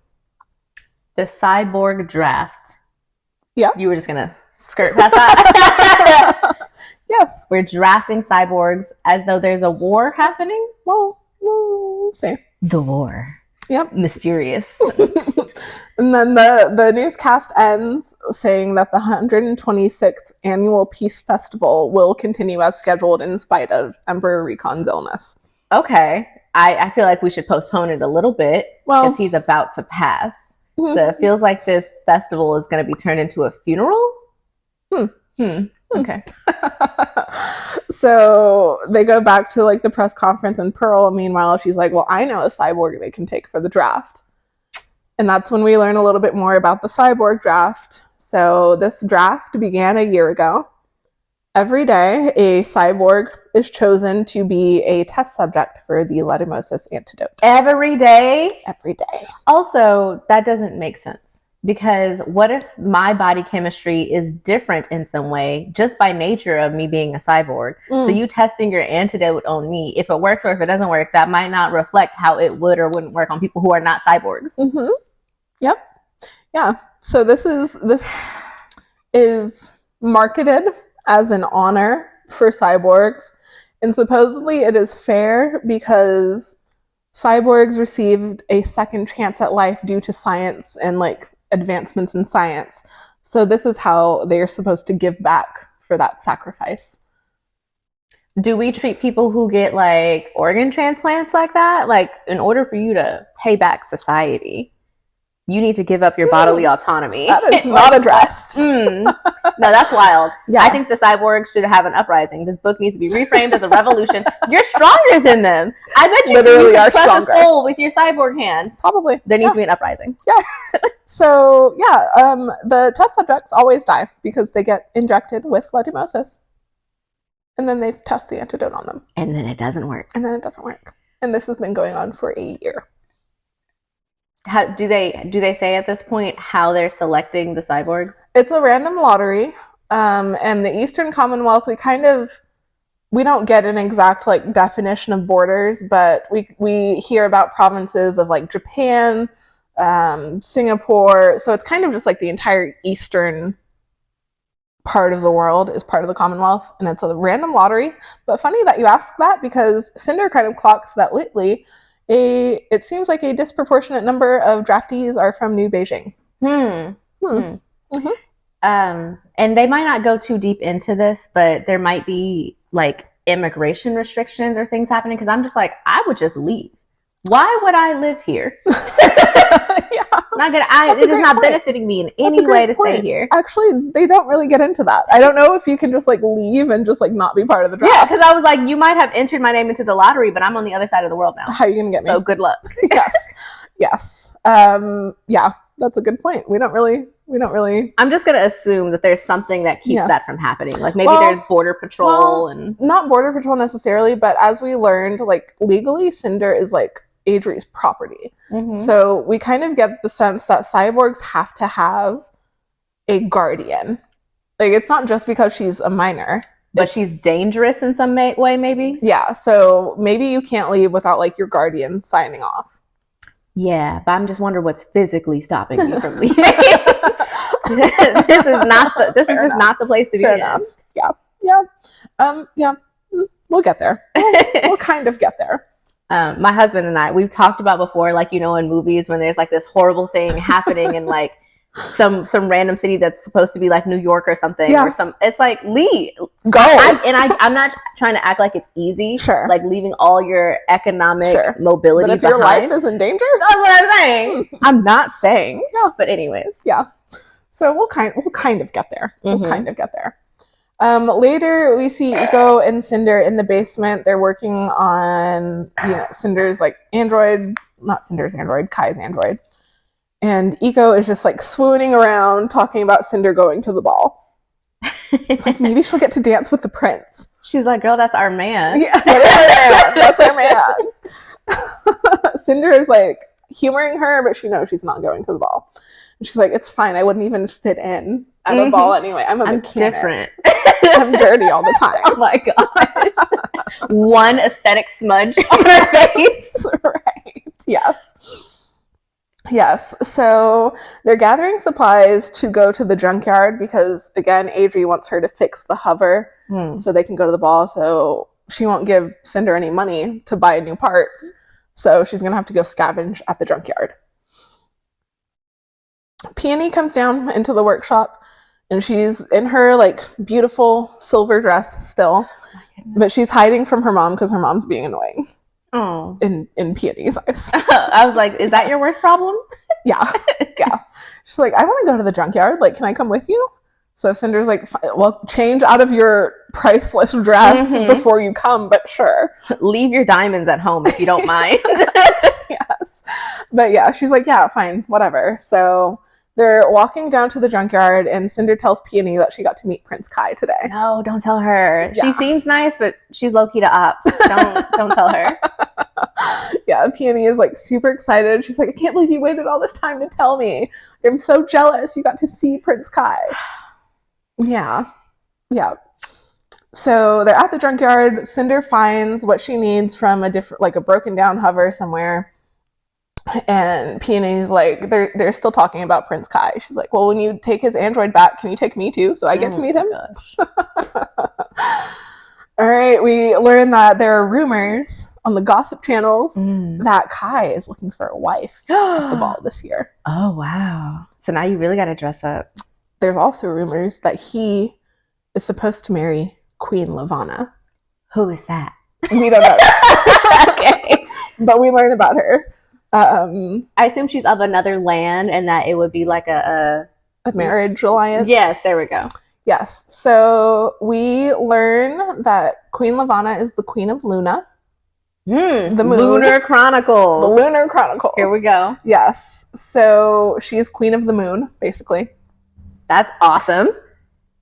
cyborg draft. Yeah. You were just going to skirt past that? Yes. We're drafting cyborgs as though there's a war happening? Well, we'll see. The war. Yep. Mysterious. And then the newscast ends saying that the 126th annual Peace Festival will continue as scheduled in spite of Emperor Recon's illness. Okay. I feel like we should postpone it a little bit because he's about to pass. So it feels like this festival is going to be turned into a funeral. Okay. So they go back to like the press conference, and Pearl, meanwhile, she's like, well, I know a cyborg they can take for the draft. And that's when we learn a little bit more about the cyborg draft. So this draft began a year ago. Every day, a cyborg is chosen to be a test subject for the leishmaniasis antidote. Every day? Every day. Also, that doesn't make sense. Because what if my body chemistry is different in some way just by nature of me being a cyborg? So you testing your antidote on me, if it works or if it doesn't work, that might not reflect how it would or wouldn't work on people who are not cyborgs. Yep. Yeah. So this is marketed as an honor for cyborgs, and supposedly it is fair because cyborgs received a second chance at life due to science and like advancements in science. So this is how they are supposed to give back for that sacrifice. Do we treat people who get like organ transplants like that? Like, in order for you to pay back society, you need to give up your bodily autonomy. That is not addressed. No, that's wild. Yeah. I think the cyborgs should have an uprising. This book needs to be reframed as a revolution. You're stronger than them. I bet you Literally can are crush stronger. a skull with your cyborg hand. Probably. There needs to be an uprising. Yeah. So, yeah, the test subjects always die because they get injected with leishmaniasis. And then they test the antidote on them. And then it doesn't work. And this has been going on for a year. How do they say at this point how they're selecting the cyborgs? It's a random lottery. And the Eastern Commonwealth, we don't get an exact like definition of borders, but we hear about provinces of like Japan, Singapore. So it's kind of just like the entire eastern part of the world is part of the Commonwealth, and it's a random lottery. But funny that you ask that, because Cinder kind of clocks that lately it seems like a disproportionate number of draftees are from New Beijing. And they might not go too deep into this, but there might be like immigration restrictions or things happening, because I'm just like, I would just leave. Why would I live here? It is not benefiting me in any way to stay here. Actually, they don't really get into that. I don't know if you can just like leave and just like not be part of the draft. Yeah, because I was like, you might have entered my name into the lottery, but I'm on the other side of the world now. How are you gonna get me? So good luck. Yes. Yeah, that's a good point. We don't really. I'm just gonna assume that there's something that keeps that from happening. Like maybe there's border patrol and not border patrol necessarily, but as we learned, like legally, Cinder is like Adri's property. So we kind of get the sense that cyborgs have to have a guardian. Like, it's not just because she's a minor, but she's dangerous in some way, maybe. Yeah, so maybe you can't leave without like your guardian signing off. Yeah, but I'm just wondering what's physically stopping you from leaving. This is just not the place to be. Fair enough. Yeah. We'll get there. We'll kind of get there. My husband and I, we've talked about before, like, you know, in movies when there's like this horrible thing happening in like some random city that's supposed to be like New York or something, or it's like, leave, go. I'm not trying to act like it's easy. Sure. Like leaving all your economic mobility but if behind. your life is in danger, that's what I'm saying. I'm not staying. Yeah. But anyways. Yeah. So we'll kind of get there. We'll kind of get there. Later, we see Iko and Cinder in the basement. They're working on, Cinder's like android, not Cinder's android, Kai's android. And Iko is just like swooning around, talking about Cinder going to the ball. Like, maybe she'll get to dance with the prince. She's like, girl, that's our man. Yeah, that's our man. Cinder is like humoring her, but she knows she's not going to the ball. And she's like, it's fine. I wouldn't even fit in at a ball anyway. I'm mechanic. Different. I'm dirty all the time. Oh my gosh. One aesthetic smudge on her face. Right. Yes. So they're gathering supplies to go to the junkyard because, again, Adri wants her to fix the hover so they can go to the ball. So she won't give Cinder any money to buy new parts. So she's going to have to go scavenge at the junkyard. Peony comes down into the workshop, and she's in her like beautiful silver dress still, but she's hiding from her mom because her mom's being annoying. Oh, in Peony's eyes. I was like, is that your worst problem? Yeah. She's like, I want to go to the junkyard. Like, can I come with you? So Cinder's like, well, change out of your priceless dress before you come, but sure. Leave your diamonds at home if you don't mind. Yes. But yeah, she's like, yeah, fine, whatever. So they're walking down to the junkyard, and Cinder tells Peony that she got to meet Prince Kai today. No, don't tell her. Yeah. She seems nice, but she's low-key to ops. Don't tell her. Yeah, Peony is like super excited. She's like, I can't believe you waited all this time to tell me. I'm so jealous you got to see Prince Kai. Yeah. So they're at the junkyard. Cinder finds what she needs from a broken down hover somewhere. And Peony's like, they're still talking about Prince Kai. She's like, well, when you take his android back, can you take me too, so I get to meet him? All right, we learn that there are rumors on the gossip channels that Kai is looking for a wife at the ball this year. Oh, wow. So now you really got to dress up. There's also rumors that he is supposed to marry Queen Levana. Who is that? We don't know. Okay. But we learn about her. I assume she's of another land, and that it would be like a marriage alliance. Yes, there we go. Yes. So we learn that Queen Levana is the Queen of Luna. The moon. Lunar Chronicles. The Lunar Chronicles. Here we go. Yes. So she is Queen of the Moon, basically. That's awesome.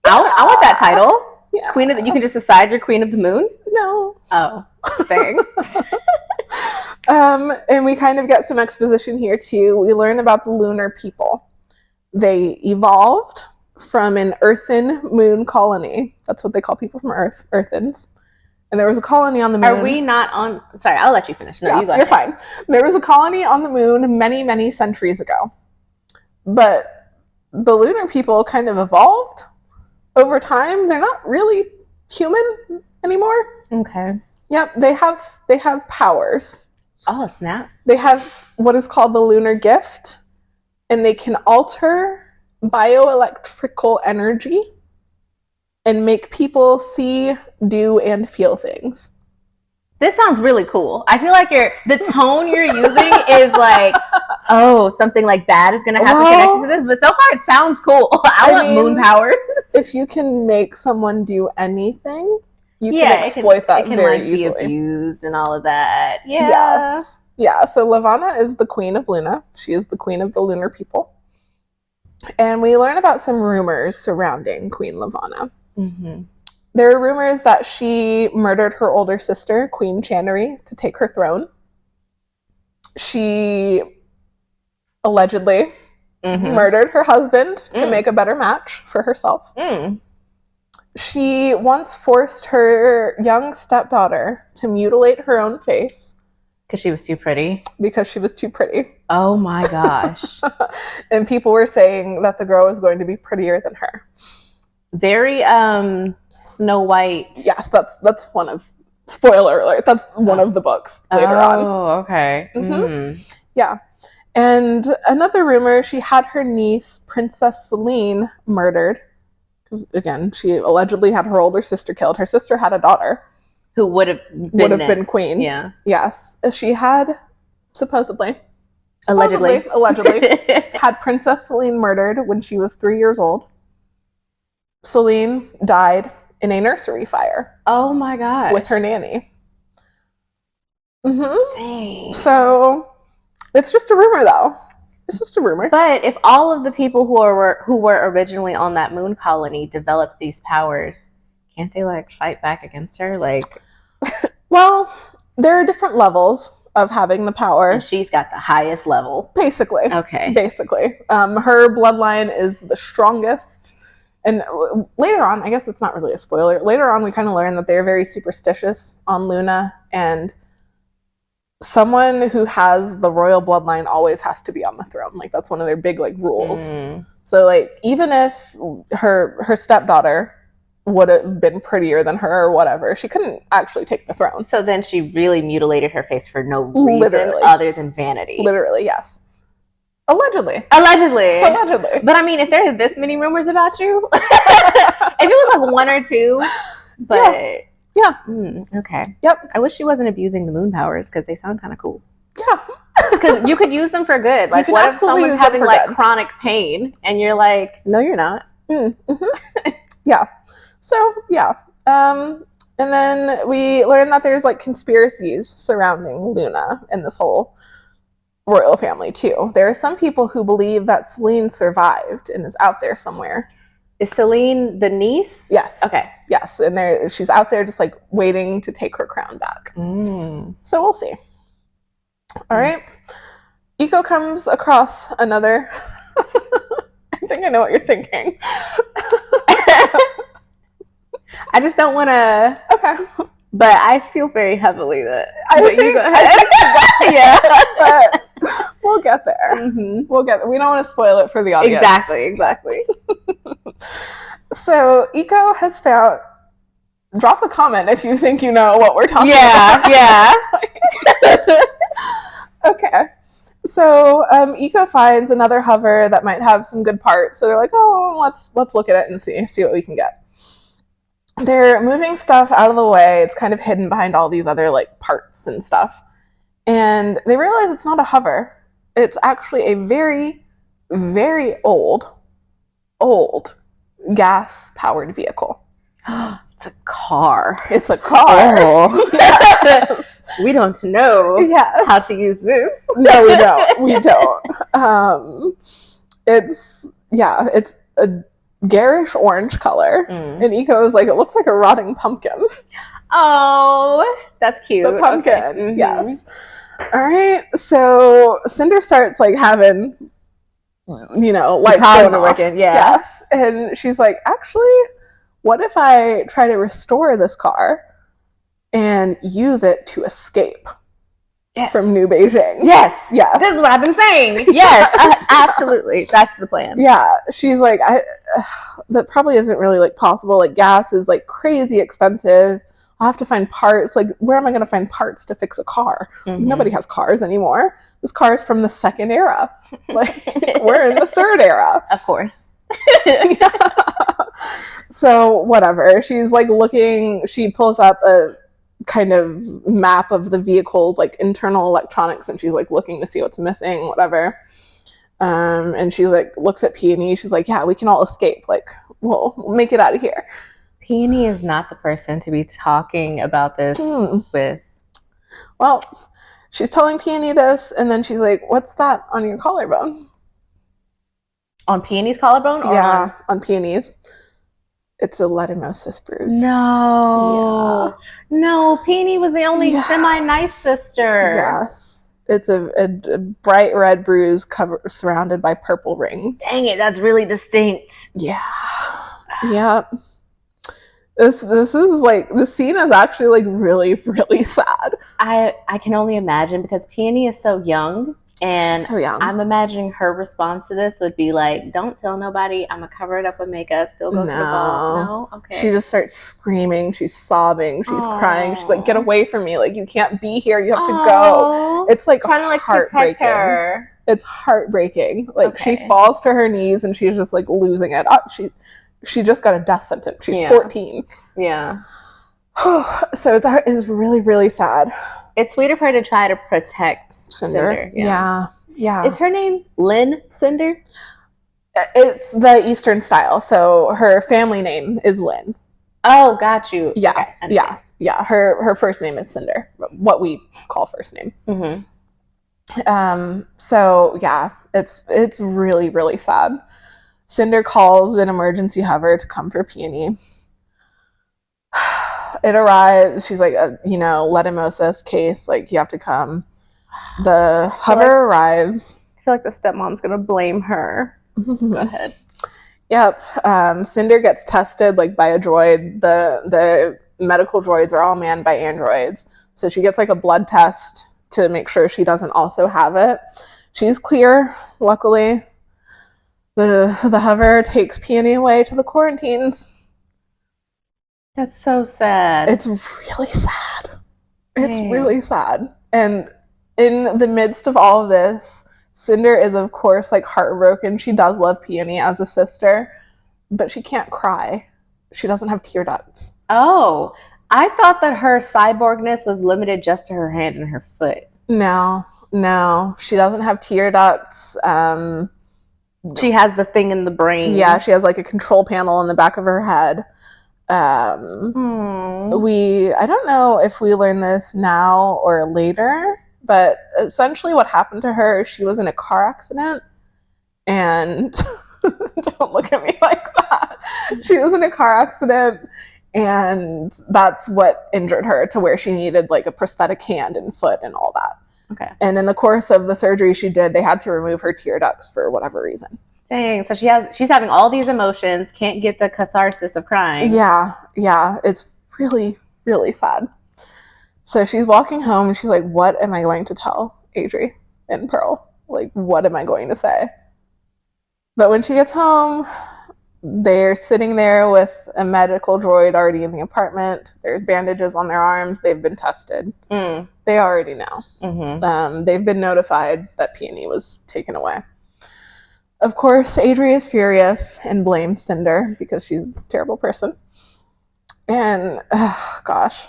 Yeah. I want that title. Yeah. Queen of you can just decide you're Queen of the Moon? No. Oh, dang. And we kind of get some exposition here too. We learn about the lunar people. They evolved from an earthen moon colony. That's what they call people from Earth, earthens. And there was a colony on the moon. Are we not on? Sorry, I'll let you finish. No, yeah, you go you're ahead. Fine. There was a colony on the moon many, many centuries ago. But the lunar people kind of evolved over time. They're not really human anymore. Okay. Yep, they have powers. Oh, snap. They have what is called the lunar gift, and they can alter bioelectrical energy and make people see, do, and feel things. This sounds really cool. I feel like the tone you're using is like, oh, something like bad is going to happen connected to this. But so far, it sounds cool. I want moon powers. If you can make someone do anything, you can exploit that very easily. Be abused and all of that. Yeah. Yes. Yeah. So Levana is the Queen of Luna. She is the Queen of the Lunar people. And we learn about some rumors surrounding Queen Levana. Mm-hmm. There are rumors that she murdered her older sister, Queen Channery, to take her throne. She allegedly murdered her husband to make a better match for herself. She once forced her young stepdaughter to mutilate her own face. Because she was too pretty? Because she was too pretty. Oh my gosh. And people were saying that the girl was going to be prettier than her. Very Snow White. Yes, that's one of, spoiler alert, that's one of the books later on. Oh, okay. Yeah. And another rumor, she had her niece, Princess Celine, murdered. Because, again, she allegedly had her older sister killed. Her sister had a daughter. Who would have been queen. Yeah. Yes. She had, allegedly, had Princess Celine murdered when she was 3 years old. Celine died in a nursery fire. Oh my gosh. With her nanny. Dang. So, it's just a rumor, though. It's just a rumor. But if all of the people who were originally on that moon colony developed these powers, can't they like fight back against her? Like, well, there are different levels of having the power. And she's got the highest level. Basically. Okay. Basically. Her bloodline is the strongest. And later on, I guess it's not really a spoiler, later on we kind of learn that they're very superstitious on Luna, and someone who has the royal bloodline always has to be on the throne. Like, that's one of their big, like, rules. So, like, even if her stepdaughter would have been prettier than her or whatever. She couldn't actually take the throne. So then she really mutilated her face for no reason Literally. other than vanity. Literally, yes. Allegedly. But I mean, if there are this many rumors about you, if it was like one or two, but yeah. Okay. Yep. I wish she wasn't abusing the moon powers because they sound kind of cool. Yeah. Because you could use them for good. Like, what if someone's having like chronic pain and you're like, no, you're not. Yeah. So yeah. And then we learned that there's like conspiracies surrounding Luna and this whole royal family too. There are some people who believe that Celine survived and is out there somewhere. Is Celine the niece? Yes. Okay. Yes, and she's out there just like waiting to take her crown back. So we'll see. All right. Iko comes across another. I think I know what you're thinking. I just don't want to. Okay. But I feel very heavily that. You go ahead. Yeah, but we'll get there. We'll get there. We don't want to spoil it for the audience. Exactly. So Iko has found. Drop a comment if you think you know what we're talking about. Yeah. Okay. So Iko finds another hover that might have some good parts. So they're like, oh, let's look at it and see what we can get. They're moving stuff out of the way. It's kind of hidden behind all these other like parts and stuff. And they realize it's not a hover. It's actually a very, very old gas-powered vehicle. It's a car. It's a car. Oh. Yes. We don't know how to use this. No, we don't. It's a garish orange color. And Iko is like, it looks like a rotting pumpkin. Oh, that's cute. The pumpkin, okay. Yes. All right, so Cinder starts like having, lights going off. Yeah. Yes, and she's like, actually, what if I try to restore this car and use it to escape from New Beijing? Yes. This is what I've been saying. Yes, absolutely. That's the plan. Yeah, she's like, that probably isn't really like possible. Like gas is like crazy expensive. I'll have to find parts. Like, where am I going to find parts to fix a car? Nobody has cars anymore. This car is from the second era. Like, we're in the third era. Of course. So whatever, she's like looking, she pulls up a kind of map of the vehicle's like internal electronics, and she's like looking to see what's missing, whatever. And she like looks at Peony. She's like, yeah, we can all escape, like we'll make it out of here. Peony is not the person to be talking about this with. Well, she's telling Peony this, and then she's like, what's that on your collarbone? On Peony's collarbone? Or on Peony's. It's a ledemosis bruise. No. Yeah. No, Peony was the only semi-nice sister. Yes. It's a bright red bruise surrounded by purple rings. Dang it, that's really distinct. Yeah. Yep. This is like, the scene is actually like really, really sad. I can only imagine, because Peony is so young. And so young. I'm imagining her response to this would be like, don't tell nobody, I'm gonna cover it up with makeup, still go to the ball. No? Okay. She just starts screaming, she's sobbing, she's crying, she's like, get away from me, like you can't be here, you have to go. It's like trying to like protect her. It's heartbreaking. Like she falls to her knees and she's just like losing it. She just got a death sentence. She's 14. Yeah. So it's really, really sad. It's sweet of her to try to protect Cinder. Yeah. Is her name Lynn Cinder? It's the Eastern style, so her family name is Lynn. Oh, got you. Yeah, okay, yeah. Her first name is Cinder, what we call first name. So yeah, it's really, really sad. Cinder calls an emergency hover to come for Peony. It arrives. She's like, ledemosis case. Like, you have to come. The hover arrives. I feel like the stepmom's gonna blame her. Go ahead. Yep. Cinder gets tested like by a droid. The medical droids are all manned by androids. So she gets like a blood test to make sure she doesn't also have it. She's clear, luckily. The hover takes Peony away to the quarantines. That's so sad. It's really sad. It's Dang. really sad. And in the midst of all of this, Cinder is, of course, like heartbroken. She does love Peony as a sister, but she can't cry. She doesn't have tear ducts. Oh, I thought that her cyborgness was limited just to her hand and her foot. No, she doesn't have tear ducts. She has the thing in the brain. Yeah, she has like a control panel in the back of her head. I don't know if we learn this now or later, but essentially what happened to her, she was in a car accident, and don't look at me like that. She was in a car accident, and that's what injured her to where she needed like a prosthetic hand and foot and all that. Okay. And in the course of the surgery she did, they had to remove her tear ducts for whatever reason. Dang, so she's having all these emotions, can't get the catharsis of crying. Yeah, it's really, really sad. So she's walking home and she's like, what am I going to tell Adri and Pearl? Like, what am I going to say? But when she gets home, they're sitting there with a medical droid already in the apartment. There's bandages on their arms. They've been tested. They already know. Mm-hmm. They've been notified that Peony was taken away. Of course, Adri is furious and blames Cinder because she's a terrible person. And, gosh,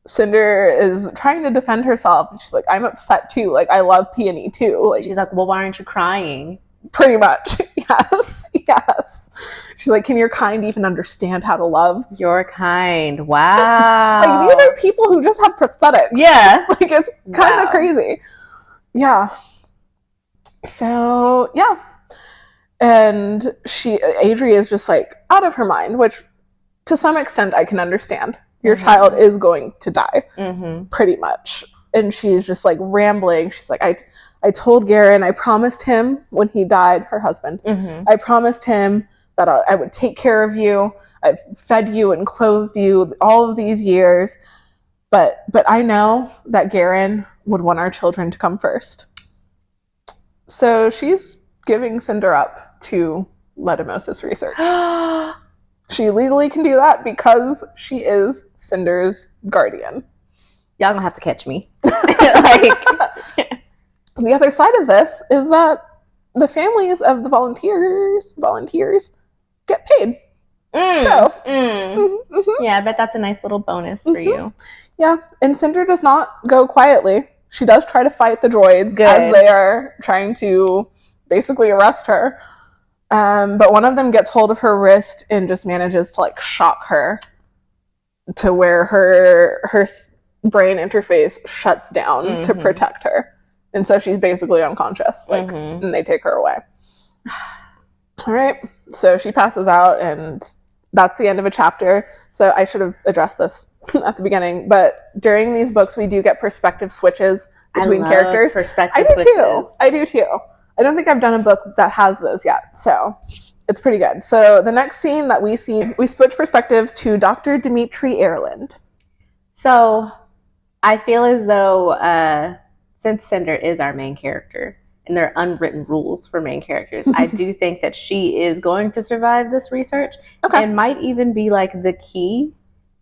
Cinder is trying to defend herself. She's like, I'm upset too. Like, I love Peony too. Like, she's like, well, why aren't you crying? Pretty much. Yes. She's like, can your kind even understand how to love? Your kind. Wow. Like, these are people who just have prosthetics. Yeah. Like, it's kind of crazy. Yeah. So, yeah. And Adri is just like out of her mind, which to some extent I can understand. Your child is going to die, pretty much. And she's just like rambling. She's like, I told Garen, I promised him when he died, her husband, I promised him that I would take care of you. I've fed you and clothed you all of these years. But I know that Garen would want our children to come first. So she's giving Cinder up to letimosis research. She legally can do that because she is Cinder's guardian. Y'all gonna have to catch me. The other side of this is that the families of the volunteers get paid. Yeah, I bet that's a nice little bonus for you. Yeah, and Cinder does not go quietly. She does try to fight the droids as they are trying to basically arrest her. But one of them gets hold of her wrist and just manages to like shock her to where her brain interface shuts down to protect her. And so she's basically unconscious, like, and they take her away. All right. So she passes out, and that's the end of a chapter. So I should have addressed this at the beginning, but during these books, we do get perspective switches between characters. Perspective switches. I do too. I don't think I've done a book that has those yet, so it's pretty good. So the next scene that we see, we switch perspectives to Dr. Dimitri Ireland. So I feel as though since Cinder is our main character, and there are unwritten rules for main characters, I do think that she is going to survive this research and might even be like the key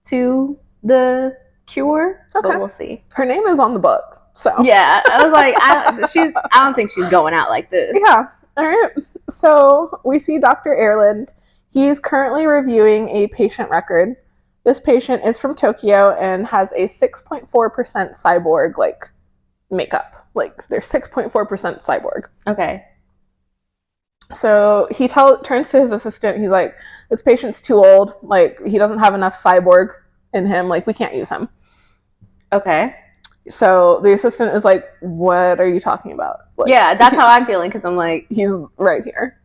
to the cure. But we'll see. Her name is on the book. So yeah, I was like, I don't think she's going out like this. Yeah. All right. So we see Dr. Ireland. He's currently reviewing a patient record. This patient is from Tokyo and has a 6.4% cyborg like makeup. Like they're 6.4% cyborg. Okay. So he turns to his assistant. He's like, this patient's too old. Like he doesn't have enough cyborg in him. Like we can't use him. Okay. So the assistant is like, what are you talking about? Like, yeah, that's how I'm feeling, because I'm like, he's right here.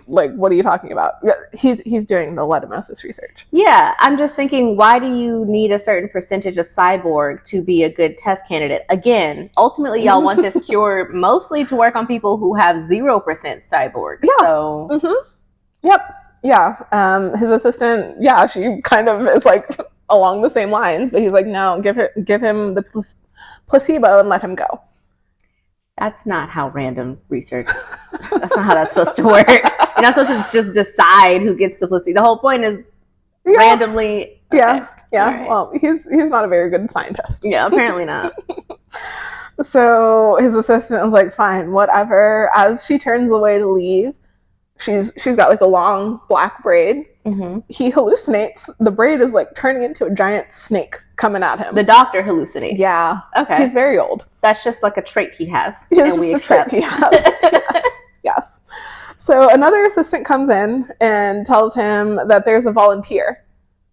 Like, what are you talking about? He's doing the letimosis research. Yeah, I'm just thinking, why do you need a certain percentage of cyborg to be a good test candidate? Again, ultimately, y'all want this cure mostly to work on people who have 0% cyborg. Yeah. So. Yep. Yeah. His assistant, she kind of is like along the same lines, but he's like, no, give him the placebo and let him go. That's not how random research. That's not how that's supposed to work. You're not supposed to just decide who gets the placebo. The whole point is randomly. Okay. Yeah. Right. Well, he's not a very good scientist. Yeah, apparently not. So his assistant was like, fine, whatever. As she turns away to leave, she's got like a long black braid. Mm-hmm. He hallucinates. The braid is like turning into a giant snake coming at him. The doctor hallucinates. Yeah. Okay. He's very old. That's just like a trait he has. It's just a trait he has. Yes. So another assistant comes in and tells him that there's a volunteer,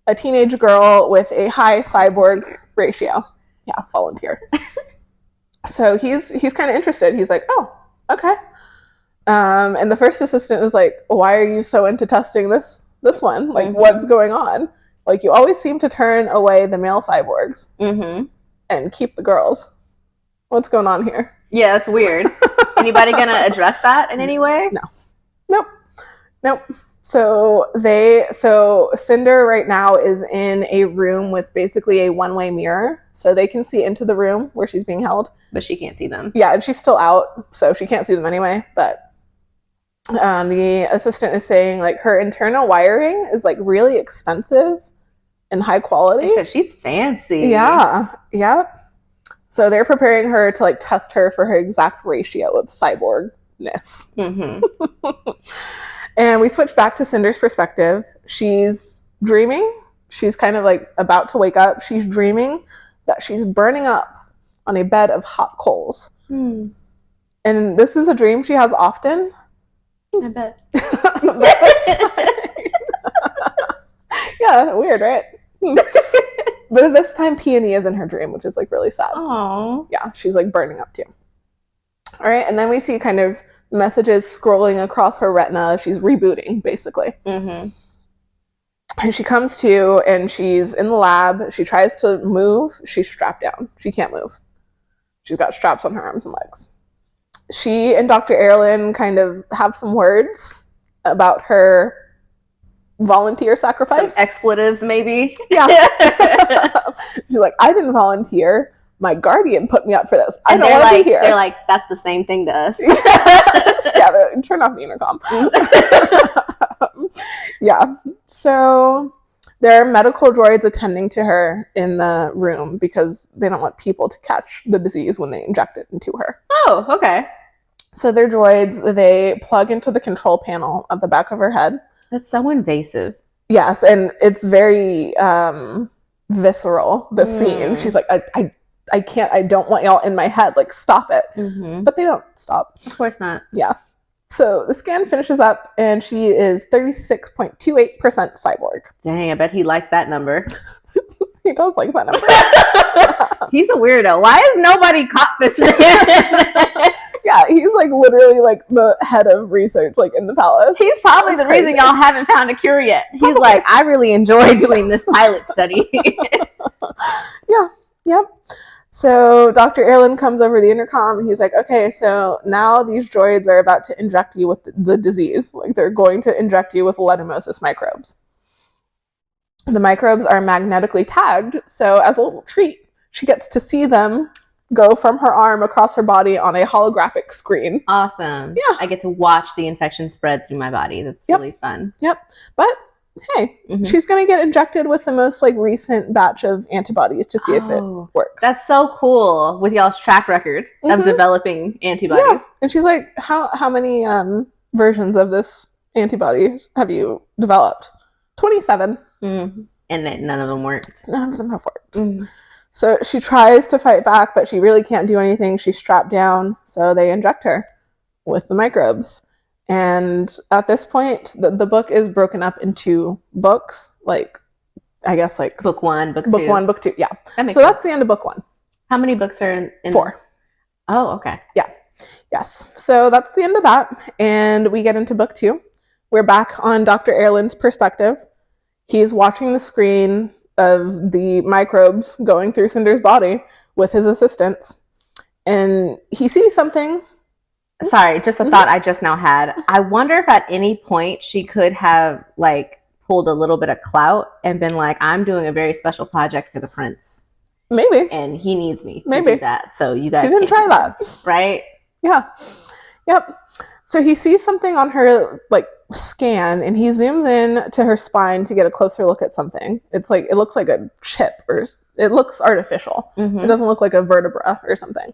a teenage girl with a high cyborg ratio. Yeah, volunteer. So he's kind of interested. He's like, oh, okay. And the first assistant is like, why are you so into testing this one? Like, what's going on? Like, you always seem to turn away the male cyborgs and keep the girls. What's going on here? Yeah, that's weird. Anybody gonna address that in any way? No. Nope. So Cinder right now is in a room with basically a one-way mirror, so they can see into the room where she's being held. But she can't see them. Yeah, and she's still out, so she can't see them anyway. But the assistant is saying like her internal wiring is like really expensive and high quality. They said she's fancy. Yeah. Yep. So they're preparing her to like test her for her exact ratio of cyborgness. And we switch back to Cinder's perspective. She's dreaming. She's kind of like about to wake up. She's dreaming that she's burning up on a bed of hot coals. And this is a dream she has often. I bet. Yeah, weird, right? But this time Peony is in her dream, which is like really sad. Oh. Yeah, she's like burning up too. All right, and then we see kind of messages scrolling across her retina. She's rebooting, basically. And she comes to, and she's in the lab. She tries to move. She's strapped down. She can't move. She's got straps on her arms and legs. She and Dr. Erlin kind of have some words about her volunteer sacrifice. Some expletives, maybe. Yeah. She's like, I didn't volunteer. My guardian put me up for this. I don't want to be here. They're like, that's the same thing to us. Yeah, turn off the intercom. Yeah. So there are medical droids attending to her in the room because they don't want people to catch the disease when they inject it into her. Oh, okay. So they're droids. They plug into the control panel at the back of her head. That's so invasive. Yes, and it's very visceral, the scene. She's like, I can't, I don't want y'all in my head, like, stop it. But they don't stop. Of course not. Yeah. So the scan finishes up, and she is 36.28% cyborg. Dang, I bet he likes that number. He does like that number. He's a weirdo. Why has nobody caught this man? Yeah, he's like literally like the head of research, like in the palace. He's probably the reason y'all haven't found a cure yet. He's like, I really enjoy doing this pilot study. Yeah. Yep. So Dr. Erlin comes over the intercom and he's like, okay, so now these droids are about to inject you with the disease. Like, they're going to inject you with leishmaniasis microbes. The microbes are magnetically tagged, so as a little treat, she gets to see them go from her arm across her body on a holographic screen. Awesome. Yeah. I get to watch the infection spread through my body. That's really fun. Yep. But hey, she's going to get injected with the most like recent batch of antibodies to see if it works. That's so cool with y'all's track record of developing antibodies. Yeah. And she's like, how many versions of this antibodies have you developed? 27. And none of them worked. None of them have worked. So she tries to fight back, but she really can't do anything. She's strapped down, so they inject her with the microbes. And at this point, the book is broken up into books, like, I guess, like... Book 1, book 2. Book 1, book 2, yeah. So that's the end of book 1. How many books are in 4. Oh, okay. Yeah. Yes. So that's the end of that. And we get into book 2. We're back on Dr. Erlin's perspective. He's watching the screen of the microbes going through Cinder's body with his assistants. And he sees something. Sorry, just a thought I just now had. I wonder if at any point she could have, like, pulled a little bit of clout and been like, I'm doing a very special project for the prince. Maybe. And he needs me to do that. So you guys She didn't try that. Right? Yeah. Yep. So he sees something on her like scan, and he zooms in to her spine to get a closer look at something. It's like, it looks like a chip, or it looks artificial. It doesn't look like a vertebra or something.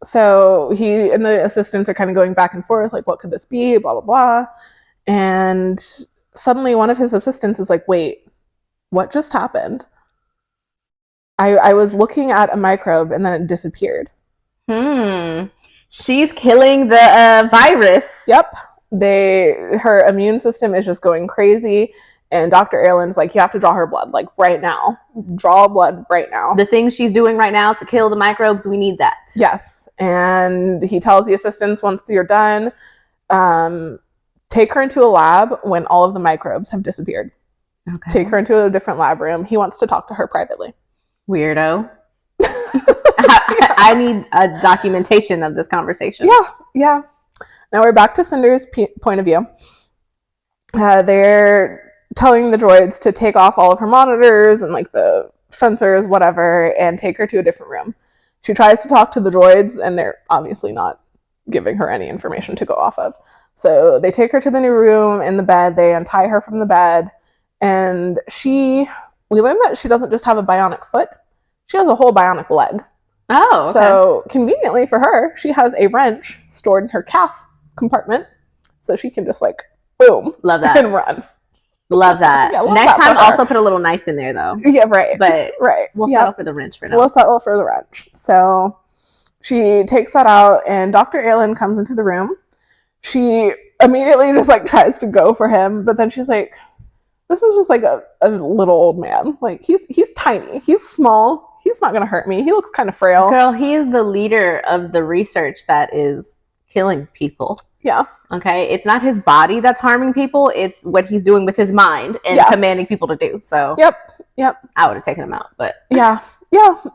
So he and the assistants are kind of going back and forth, like, what could this be? Blah, blah, blah. And suddenly one of his assistants is like, wait, what just happened? I was looking at a microbe and then it disappeared. She's killing the virus. Yep. Her immune system is just going crazy. And Dr. Erland's like, you have to draw her blood, like right now. Draw blood right now. The thing she's doing right now to kill the microbes, we need that. Yes. And he tells the assistants, once you're done, take her into a lab when all of the microbes have disappeared. Okay. Take her into a different lab room. He wants to talk to her privately. Weirdo. I need a documentation of this conversation. Yeah. Now we're back to Cinder's point of view. They're telling the droids to take off all of her monitors and like the sensors, whatever, and take her to a different room. She tries to talk to the droids, and they're obviously not giving her any information to go off of. So they take her to the new room in the bed. They untie her from the bed, and we learn that she doesn't just have a bionic foot. She has a whole bionic leg. Oh, okay. So conveniently for her, she has a wrench stored in her calf compartment, so she can just like boom, love that, and run. Love that. Yeah, next time, also put a little knife in there though. Yeah, right. But we'll settle for the wrench for now. We'll settle for the wrench. So she takes that out, and Dr. Erland comes into the room. She immediately just like tries to go for him, but then she's like, this is just like a little old man. Like he's tiny. He's small. He's not going to hurt me. He looks kind of frail. Girl, he is the leader of the research that is killing people. Yeah. Okay? It's not his body that's harming people. It's what he's doing with his mind and commanding people to do. So Yep. I would have taken him out, but... Yeah.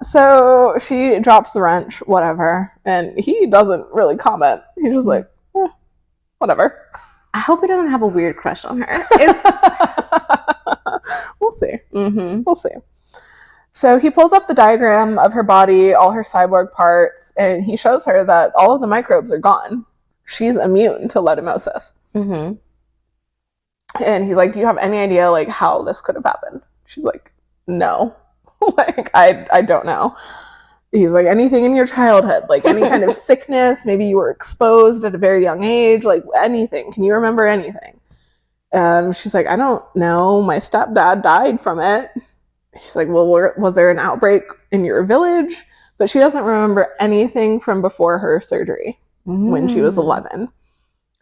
So she drops the wrench, whatever. And he doesn't really comment. He's just like, whatever. I hope he doesn't have a weird crush on her. We'll see. We'll see. So he pulls up the diagram of her body, all her cyborg parts, and he shows her that all of the microbes are gone. She's immune to leishmaniasis. And he's like, do you have any idea like how this could have happened? She's like, no. Like, I don't know. He's like, anything in your childhood, like any kind of sickness, maybe you were exposed at a very young age, like anything. Can you remember anything? She's like, I don't know. My stepdad died from it. She's like, well, was there an outbreak in your village? But she doesn't remember anything from before her surgery when she was 11.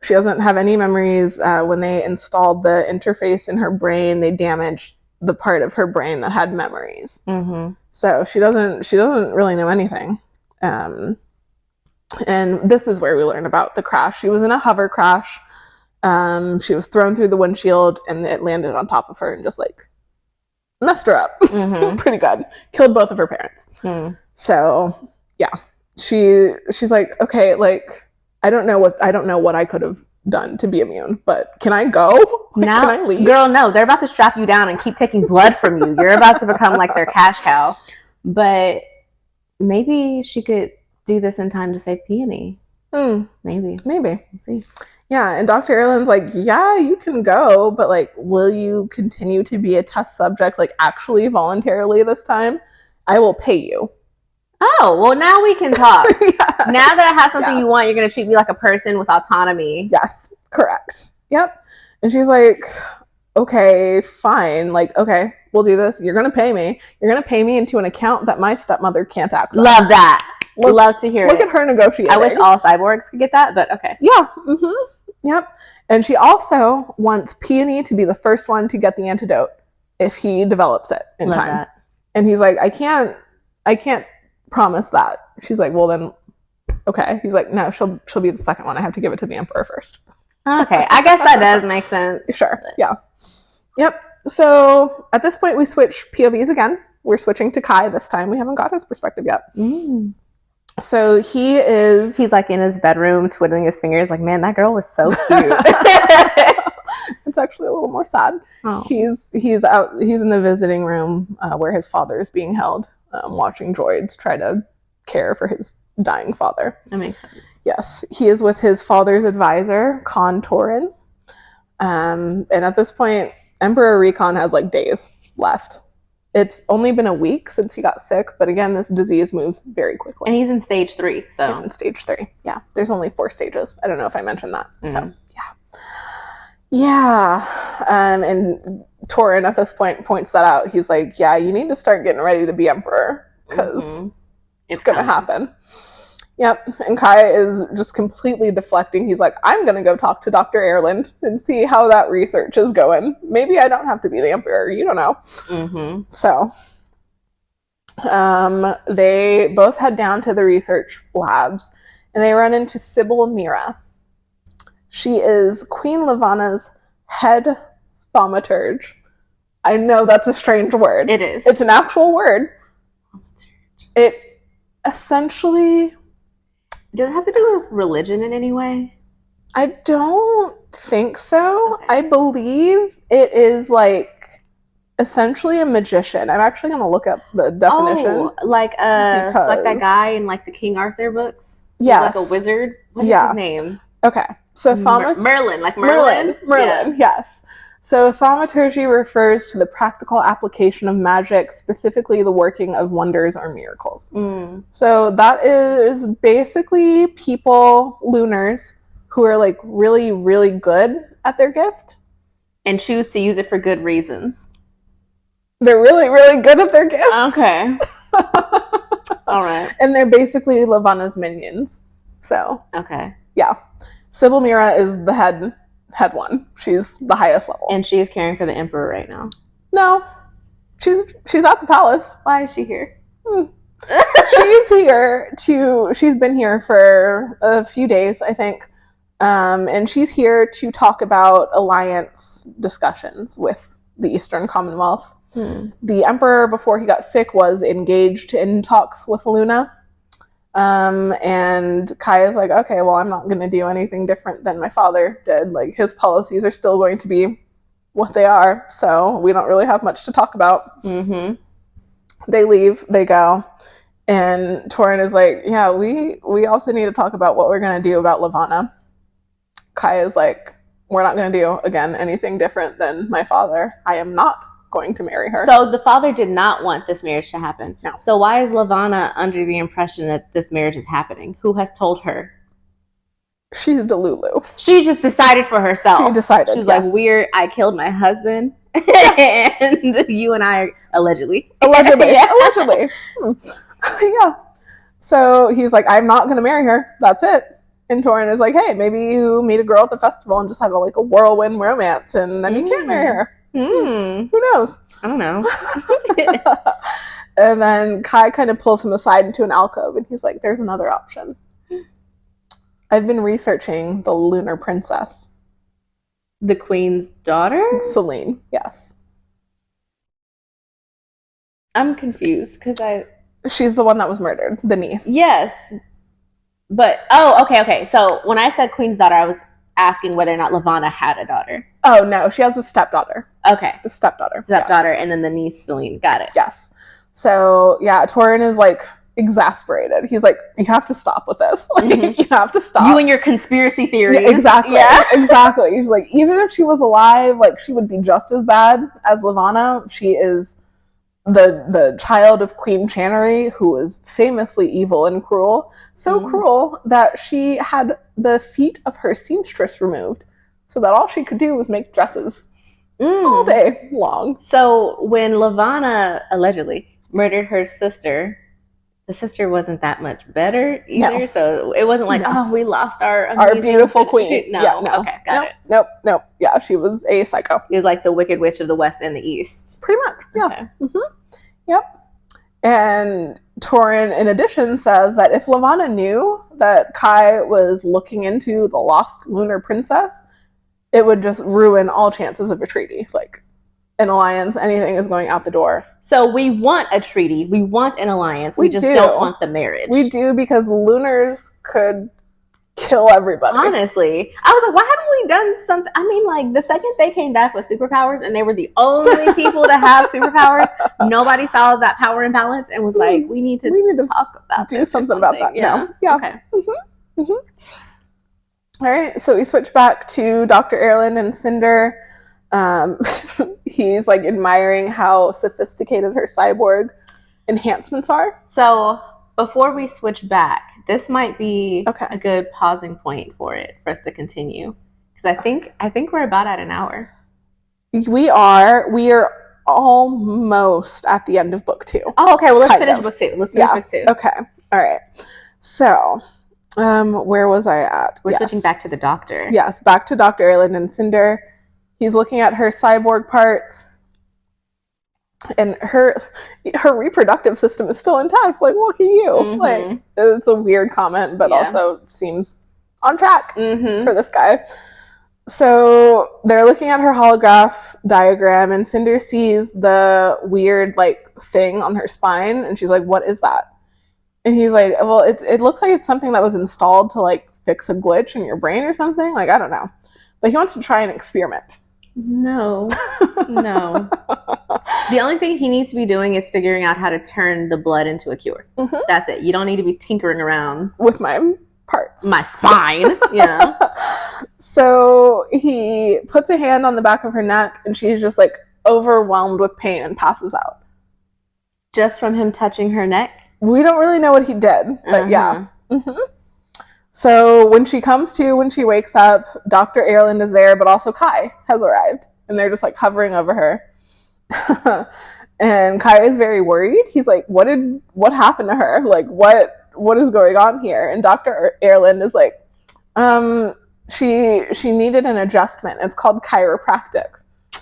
She doesn't have any memories. When they installed the interface in her brain, they damaged the part of her brain that had memories. So she doesn't really know anything. And this is where we learn about the crash. She was in a hover crash. She was thrown through the windshield, and it landed on top of her and just like messed her up pretty good. Killed both of her parents. So yeah, she's like, okay, like I don't know what I could have done to be immune, but can I go? Now, can I leave? Girl, no, they're about to strap you down and keep taking blood from you. You're about to become like their cash cow. But maybe she could do this in time to save Peony. Maybe. We'll see. Yeah, and Dr. Erland's like, yeah, you can go, but like, will you continue to be a test subject, like actually voluntarily this time? I will pay you. Oh, well, now we can talk. Now that I have something you want, you're going to treat me like a person with autonomy. Yes, correct. Yep. And she's like, okay, fine. Like, okay, we'll do this. You're going to pay me. You're going to pay me into an account that my stepmother can't access. Love that. Love to hear it. Look at her negotiating. I wish all cyborgs could get that, but okay. Yeah. Yep. And she also wants Peony to be the first one to get the antidote if he develops it in Love time. That. And he's like, I can't promise that. She's like, well then, okay. He's like, no, she'll be the second one. I have to give it to the Emperor first. Okay, I guess that does make sense. Sure. Yeah. Yep. So at this point, we switch POVs again. We're switching to Kai this time. We haven't got his perspective yet. So he's like in his bedroom twiddling his fingers like, man, that girl was so cute. It's actually a little more sad. He's in the visiting room where his father is being held, watching droids try to care for his dying father. That makes sense. Yes, he is with his father's advisor, Khan Torin. And at this point, Emperor Recon has like days left. It's only been a week since he got sick, but again, this disease moves very quickly. And he's in stage 3, so. He's in stage 3, yeah. There's only 4 stages. I don't know if I mentioned that, so, yeah. Yeah, and Torin at this point points that out. He's like, yeah, you need to start getting ready to be emperor, because it's going to happen. Yep, and Kai is just completely deflecting. He's like, I'm going to go talk to Dr. Erland and see how that research is going. Maybe I don't have to be the emperor. You don't know. So, they both head down to the research labs, and they run into Sybil Mira. She is Queen Levana's head thaumaturge. I know that's a strange word. It is. It's an actual word. It essentially... Does it have to do with religion in any way? I don't think so. Okay. I believe it is like essentially a magician. I'm actually going to look up the definition. Oh, like that guy in like the King Arthur books? Yes. Like a wizard? What is his name? Okay. So Merlin, like Merlin? Merlin, yes. So thaumaturgy refers to the practical application of magic, specifically the working of wonders or miracles. So that is basically people, lunars, who are like really, really good at their gift. And choose to use it for good reasons. They're really, really good at their gift. Okay. All right. And they're basically Levana's minions. So. Okay. Yeah. Sybil Mira is the head one. She's the highest level. And she is caring for the emperor right now. No. She's at the palace. Why is she here? She's been here for a few days, I think. And she's here to talk about alliance discussions with the Eastern Commonwealth. The emperor, before he got sick, was engaged in talks with Luna. And Kai is like, okay, well, I'm not going to do anything different than my father did. Like, his policies are still going to be what they are, so we don't really have much to talk about. They leave, they go, and Torin is like, yeah, we also need to talk about what we're going to do about Levana. Kai is like, we're not going to do, again, anything different than my father. I am not going to marry her. So the father did not want this marriage to happen. No. So why is Levana under the impression that this marriage is happening? Who has told her? She's Delulu. She just decided for herself. She decided. She's like, I killed my husband, and you and I allegedly. Allegedly. Yeah. So he's like, I'm not going to marry her. That's it. And Torin is like, hey, maybe you meet a girl at the festival and just have a whirlwind romance, and then you can't marry her. Who knows? I don't know. And then Kai kind of pulls him aside into an alcove, and he's like, there's another option. I've been researching the lunar princess. The queen's daughter? Celine, yes. I'm confused because She's the one that was murdered, the niece. Yes. But, okay. So when I said queen's daughter, I was asking whether or not Levana had a daughter. Oh, no. She has a stepdaughter. Okay. The stepdaughter. Stepdaughter, yes. And then the niece, Celine. Got it. Yes. So, yeah, Torin is, exasperated. He's like, you have to stop with this. You have to stop. You and your conspiracy theories. Yeah, exactly. Yeah. Exactly. He's like, even if she was alive, she would be just as bad as Levana. She is the child of Queen Channery, who was famously evil and cruel. So cruel that she had the feet of her seamstress removed, so that all she could do was make dresses all day long. So when Levana allegedly murdered her sister, the sister wasn't that much better either. No. So it wasn't we lost our beautiful queen. No. Yeah, no. Okay, got it. Nope. Yeah, she was a psycho. It was like the Wicked Witch of the West and the East. Pretty much, yeah. Okay. Yep. And Torin, in addition, says that if Levana knew that Kai was looking into the lost lunar princess, it would just ruin all chances of a treaty. An alliance, anything is going out the door. So we want a treaty. We want an alliance. We just don't want the marriage. We do, because the lunars could kill everybody. Honestly, I was like, why haven't we done something? I mean, like, the second they came back with superpowers and they were the only people to have superpowers, nobody saw that power imbalance and was like, we need to talk about do something about that. Yeah. No. Yeah. Okay. All right, so we switch back to Dr. Erland and Cinder. He's like admiring how sophisticated her cyborg enhancements are. So before we switch back, this might be a good pausing point for us to continue, because I think we're about at an hour. We are almost at the end of book 2. Oh, okay. Well, let's finish book 2. Let's finish book 2. Okay. All right. So, where was I at? We're switching back to the doctor. Yes, back to Dr. Erland and Cinder. He's looking at her cyborg parts. And her reproductive system is still intact. Like, look at you. Mm-hmm. Like, it's a weird comment, but also seems on track for this guy. So they're looking at her holograph diagram, and Cinder sees the weird like thing on her spine, and she's like, "What is that?" And he's like, "Well, it looks like it's something that was installed to like fix a glitch in your brain or something. Like, I don't know." But he wants to try an experiment. No. The only thing he needs to be doing is figuring out how to turn the blood into a cure. Mm-hmm. That's it. You don't need to be tinkering around with my parts. My spine. Yeah. So he puts a hand on the back of her neck, and she's just like overwhelmed with pain and passes out. Just from him touching her neck? We don't really know what he did, but yeah. Mm-hmm. So when she wakes up, Dr. Erland is there, but also Kai has arrived, and they're just like hovering over her. And Kai is very worried. He's like, what happened to her? Like, what is going on here? And Dr. Erland is like, she needed an adjustment. It's called chiropractic.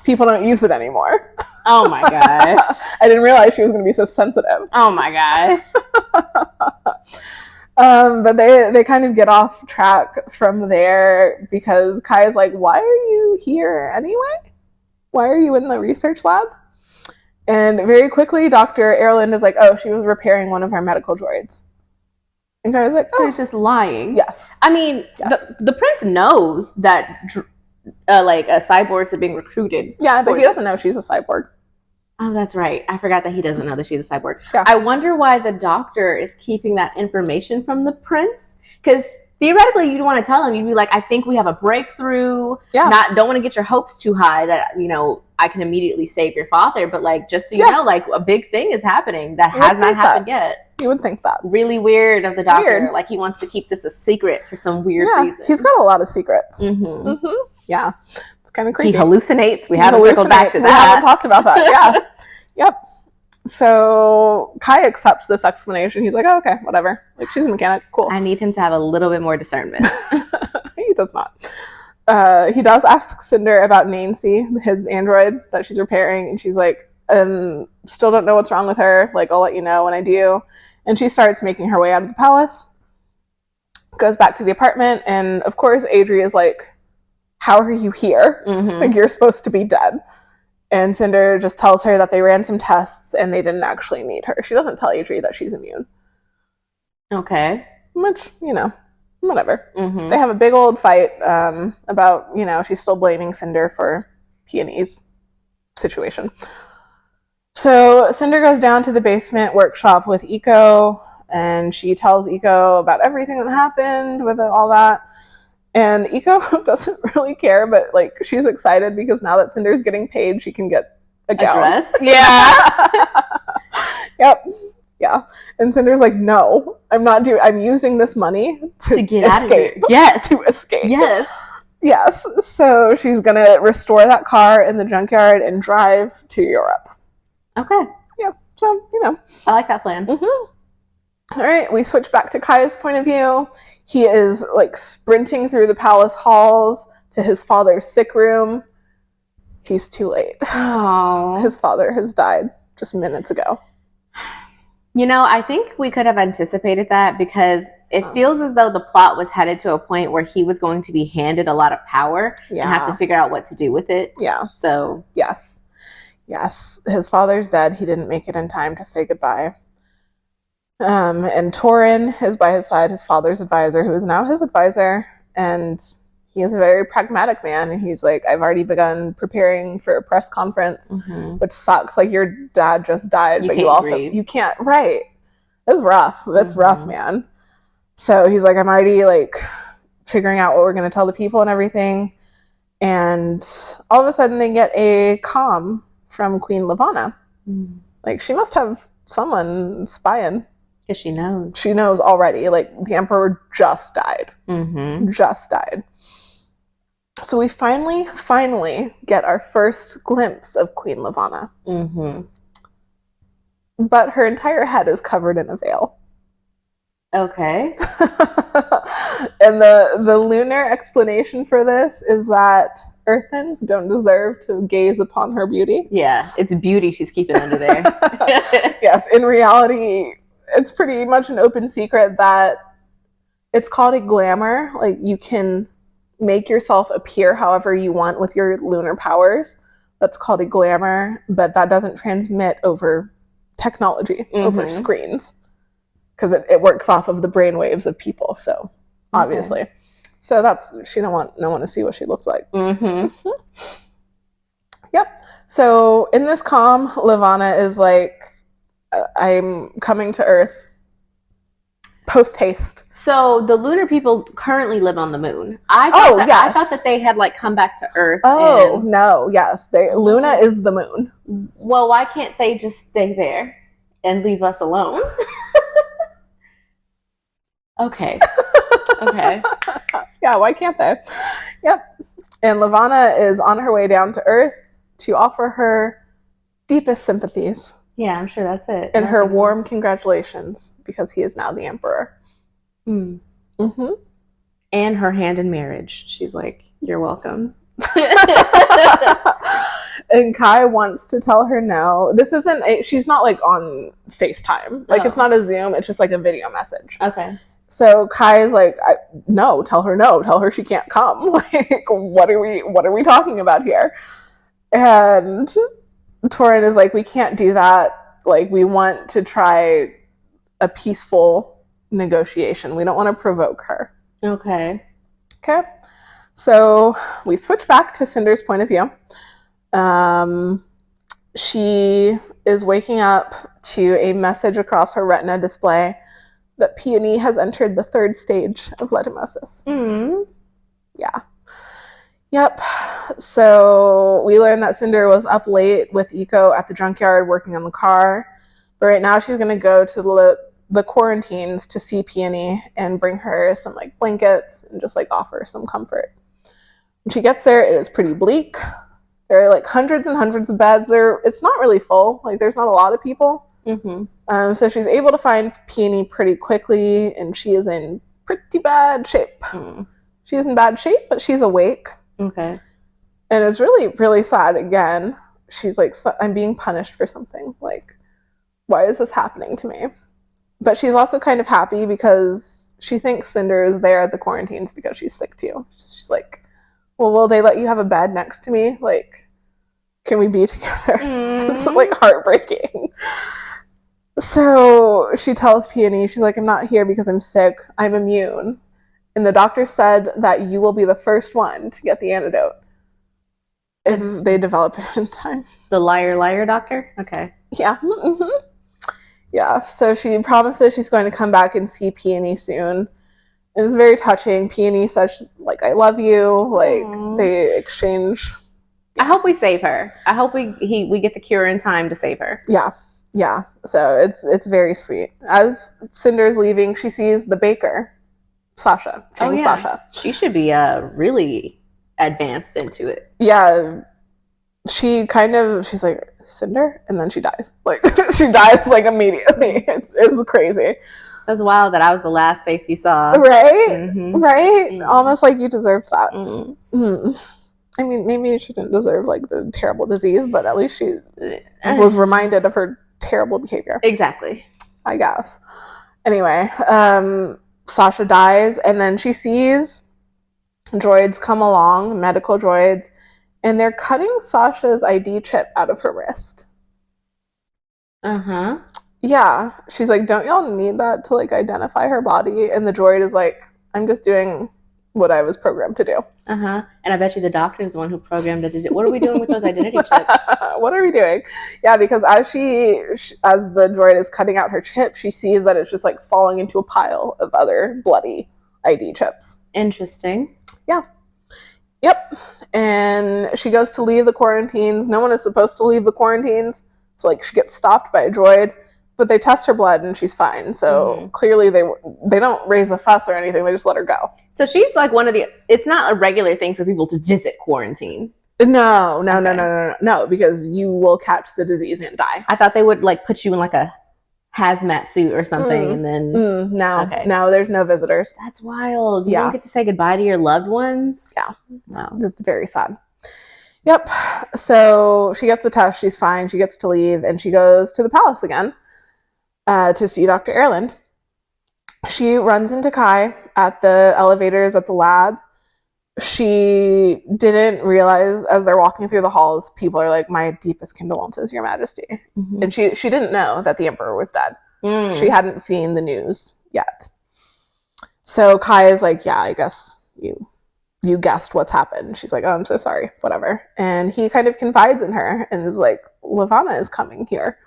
People don't use it anymore. Oh my gosh. I didn't realize she was going to be so sensitive. Oh my gosh. But they kind of get off track from there because Kai is like, why are you here anyway? Why are you in the research lab? And very quickly, Dr. Erland is like, oh, she was repairing one of our medical droids. And Kai was like, oh. So he's just lying. Yes. I mean, yes. The prince knows that cyborgs are being recruited. Yeah, but he doesn't know she's a cyborg. Oh, that's right. I forgot that he doesn't know that she's a cyborg. Yeah. I wonder why the doctor is keeping that information from the prince. Because theoretically, you'd want to tell him. You'd be like, I think we have a breakthrough. Yeah. Don't want to get your hopes too high that, I can immediately save your father. But, like, just so you know, like, a big thing is happening that has not happened yet. You would think that. Really weird of the doctor. Weird. Like, he wants to keep this a secret for some weird reason. He's got a lot of secrets. Mm-hmm. Mm-hmm. Yeah. It's kind of creepy. He hallucinates. We haven't circled back to that. We haven't talked about that. Yeah. Yep. So Kai accepts this explanation. He's like, oh, okay, whatever. Like, she's a mechanic. Cool. I need him to have a little bit more discernment. He does not. He does ask Cinder about Nancy, his android that she's repairing. And she's like, still don't know what's wrong with her. Like, I'll let you know when I do. And she starts making her way out of the palace. Goes back to the apartment. And of course, Adri is like, how are you here? Mm-hmm. Like, you're supposed to be dead. And Cinder just tells her that they ran some tests and they didn't actually need her. She doesn't tell Adri that she's immune. Okay. Which, whatever. Mm-hmm. They have a big old fight about, she's still blaming Cinder for Peony's situation. So Cinder goes down to the basement workshop with Eco, and she tells Eco about everything that happened with all that. And Eco doesn't really care, but like, she's excited because now that Cinder's getting paid, she can get a gown. Dress? Yeah. Yep. Yeah. And Cinder's like, no, I'm using this money to get out of here. Yes. To escape. Yes. Yes. So she's going to restore that car in the junkyard and drive to Europe. Okay. Yeah. So, I like that plan. Mm-hmm. All right, we switch back to Kai's point of view. He is like sprinting through the palace halls to his father's sick room. He's too late. Oh. His father has died just minutes ago. I think we could have anticipated that because it feels as though the plot was headed to a point where he was going to be handed a lot of power and have to figure out what to do with it. Yeah. So. Yes. His father's dead. He didn't make it in time to say goodbye. And Torin is by his side, his father's advisor, who is now his advisor. And he is a very pragmatic man. And he's like, I've already begun preparing for a press conference, which sucks. Like, your dad just died, but you can't, right. It's rough. That's rough, man. So he's like, I'm already like figuring out what we're going to tell the people and everything. And all of a sudden they get a comm from Queen Levana. Like, she must have someone spying. Because she knows. She knows already. Like, the Emperor just died. Just died. So we finally get our first glimpse of Queen Levana. But her entire head is covered in a veil. Okay. And the lunar explanation for this is that Earthens don't deserve to gaze upon her beauty. Yeah, it's beauty she's keeping under there. Yes, in reality, it's pretty much an open secret that it's called a glamour. Like, you can make yourself appear however you want with your lunar powers. That's called a glamour, but that doesn't transmit over technology, over screens. Because it works off of the brainwaves of people, so obviously. So that's, she don't want no one to see what she looks like. Yep. So in this comm, Levana is like, I'm coming to Earth post haste. So the lunar people currently live on the moon. I thought that they had like come back to Earth. No, yes. Luna is the moon. Well, why can't they just stay there and leave us alone? Okay. Yeah, why can't they? Yep. And Levana is on her way down to Earth to offer her deepest sympathies. Yeah, I'm sure that's it. And her warm congratulations, because he is now the Emperor. And her hand in marriage. She's like, you're welcome. And Kai wants to tell her no. This isn't she's not like on FaceTime. Like, it's not a Zoom. It's just like a video message. Okay. So Kai is like, no, tell her she can't come. Like, what are we talking about here? And Torin is like, we can't do that. Like, we want to try a peaceful negotiation. We don't want to provoke her. Okay. So we switch back to Cinder's point of view. She is waking up to a message across her retina display that Peony has entered the 3rd stage of letumosis. Yeah. Yep. So we learned that Cinder was up late with Eco at the junkyard working on the car. But right now she's going to go to the quarantines to see Peony and bring her some like blankets and just like offer some comfort. When she gets there, it is pretty bleak. There are like hundreds and hundreds of beds. It's not really full. Like, there's not a lot of people. So she's able to find Peony pretty quickly, and she is in pretty bad shape. She's in bad shape, but she's awake. And it's really, really sad. Again, she's like, I'm being punished for something. Like, why is this happening to me? But she's also kind of happy because she thinks Cinder is there at the quarantines because she's sick too. She's like, well, will they let you have a bed next to me? Like, can we be together? It's like heartbreaking. So she tells Peony, she's like, I'm not here because I'm sick. I'm immune. And the doctor said that you will be the first one to get the antidote if they develop it in time. The liar doctor? Okay. Yeah. Yeah. So she promises she's going to come back and see Peony soon. It was very touching. Peony says, like, I love you. Like, they exchange. I hope we save her. I hope we get the cure in time to save her. Yeah. So it's very sweet. As Cinder's leaving, she sees the baker, Sasha. Sasha. She should be really advanced into it. Yeah. She's like, Cinder? And then she dies. Like, she dies like immediately. It's crazy. That's wild that I was the last face you saw. Right? Right? Almost like you deserved that. I mean, maybe she didn't deserve like the terrible disease, but at least she was reminded of her terrible behavior. Exactly. I guess. Anyway, Sasha dies, and then she sees droids come along, medical droids, and they're cutting Sasha's ID chip out of her wrist. Yeah. She's like, don't y'all need that to like identify her body? And the droid is like, I'm just doing what I was programmed to do. And I bet you the doctor is the one who programmed it. What are we doing with those identity chips? What are we doing? Yeah, because as the droid is cutting out her chip, she sees that it's just like falling into a pile of other bloody ID chips. Interesting. Yeah. Yep. And she goes to leave the quarantines. No one is supposed to leave the quarantines. So like she gets stopped by a droid, but they test her blood and she's fine. So clearly they don't raise a fuss or anything. They just let her go. So she's like it's not a regular thing for people to visit quarantine. No, because you will catch the disease and die. I thought they would like put you in like a hazmat suit or something and then no, there's no visitors. That's wild. You don't get to say goodbye to your loved ones. It's very sad. Yep. So she gets the test, she's fine, she gets to leave, and she goes to the palace again to see Dr. Erland. She runs into Kai at the elevators at the lab. She didn't realize as they're walking through the halls, people are like, my deepest condolences, Your Majesty. And she didn't know that the Emperor was dead. She hadn't seen the news yet. So Kai is like, yeah, I guess you guessed what's happened. She's like, oh, I'm so sorry, whatever. And he kind of confides in her and is like, Levana is coming here.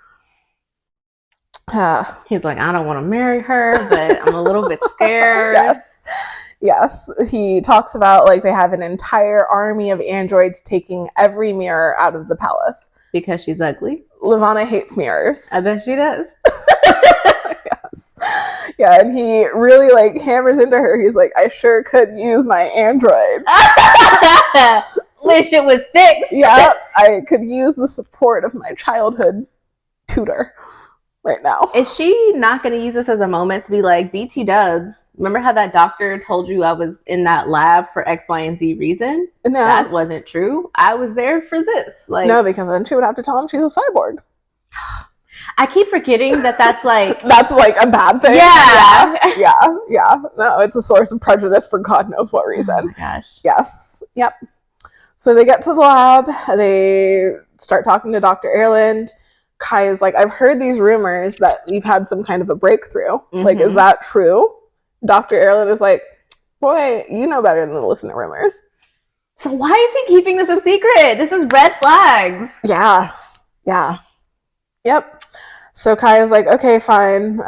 He's like, I don't want to marry her, but I'm a little bit scared. Yes. He talks about like they have an entire army of androids taking every mirror out of the palace. Because she's ugly? Levana hates mirrors. I bet she does. Yes. Yeah, and he really like hammers into her. He's like, I sure could use my android. Wish it was fixed. Yeah, I could use the support of my childhood tutor right now. Is she not going to use this as a moment to be like, BT dubs, remember how that doctor told you I was in that lab for X, Y, and Z reason? No. That wasn't true. I was there for this. Like, no, because then she would have to tell him she's a cyborg. I keep forgetting that that's like... that's like a bad thing. Yeah. No, it's a source of prejudice for God knows what reason. Oh my gosh. Yes. Yep. So they get to the lab. They start talking to Dr. Erland. Kai is like, I've heard these rumors that you've had some kind of a breakthrough. Like, is that true? Dr. Erland is like, boy, you know better than to listen to rumors. So why is he keeping this a secret? This is red flags. Yeah. Yep. So Kai is like, okay, fine.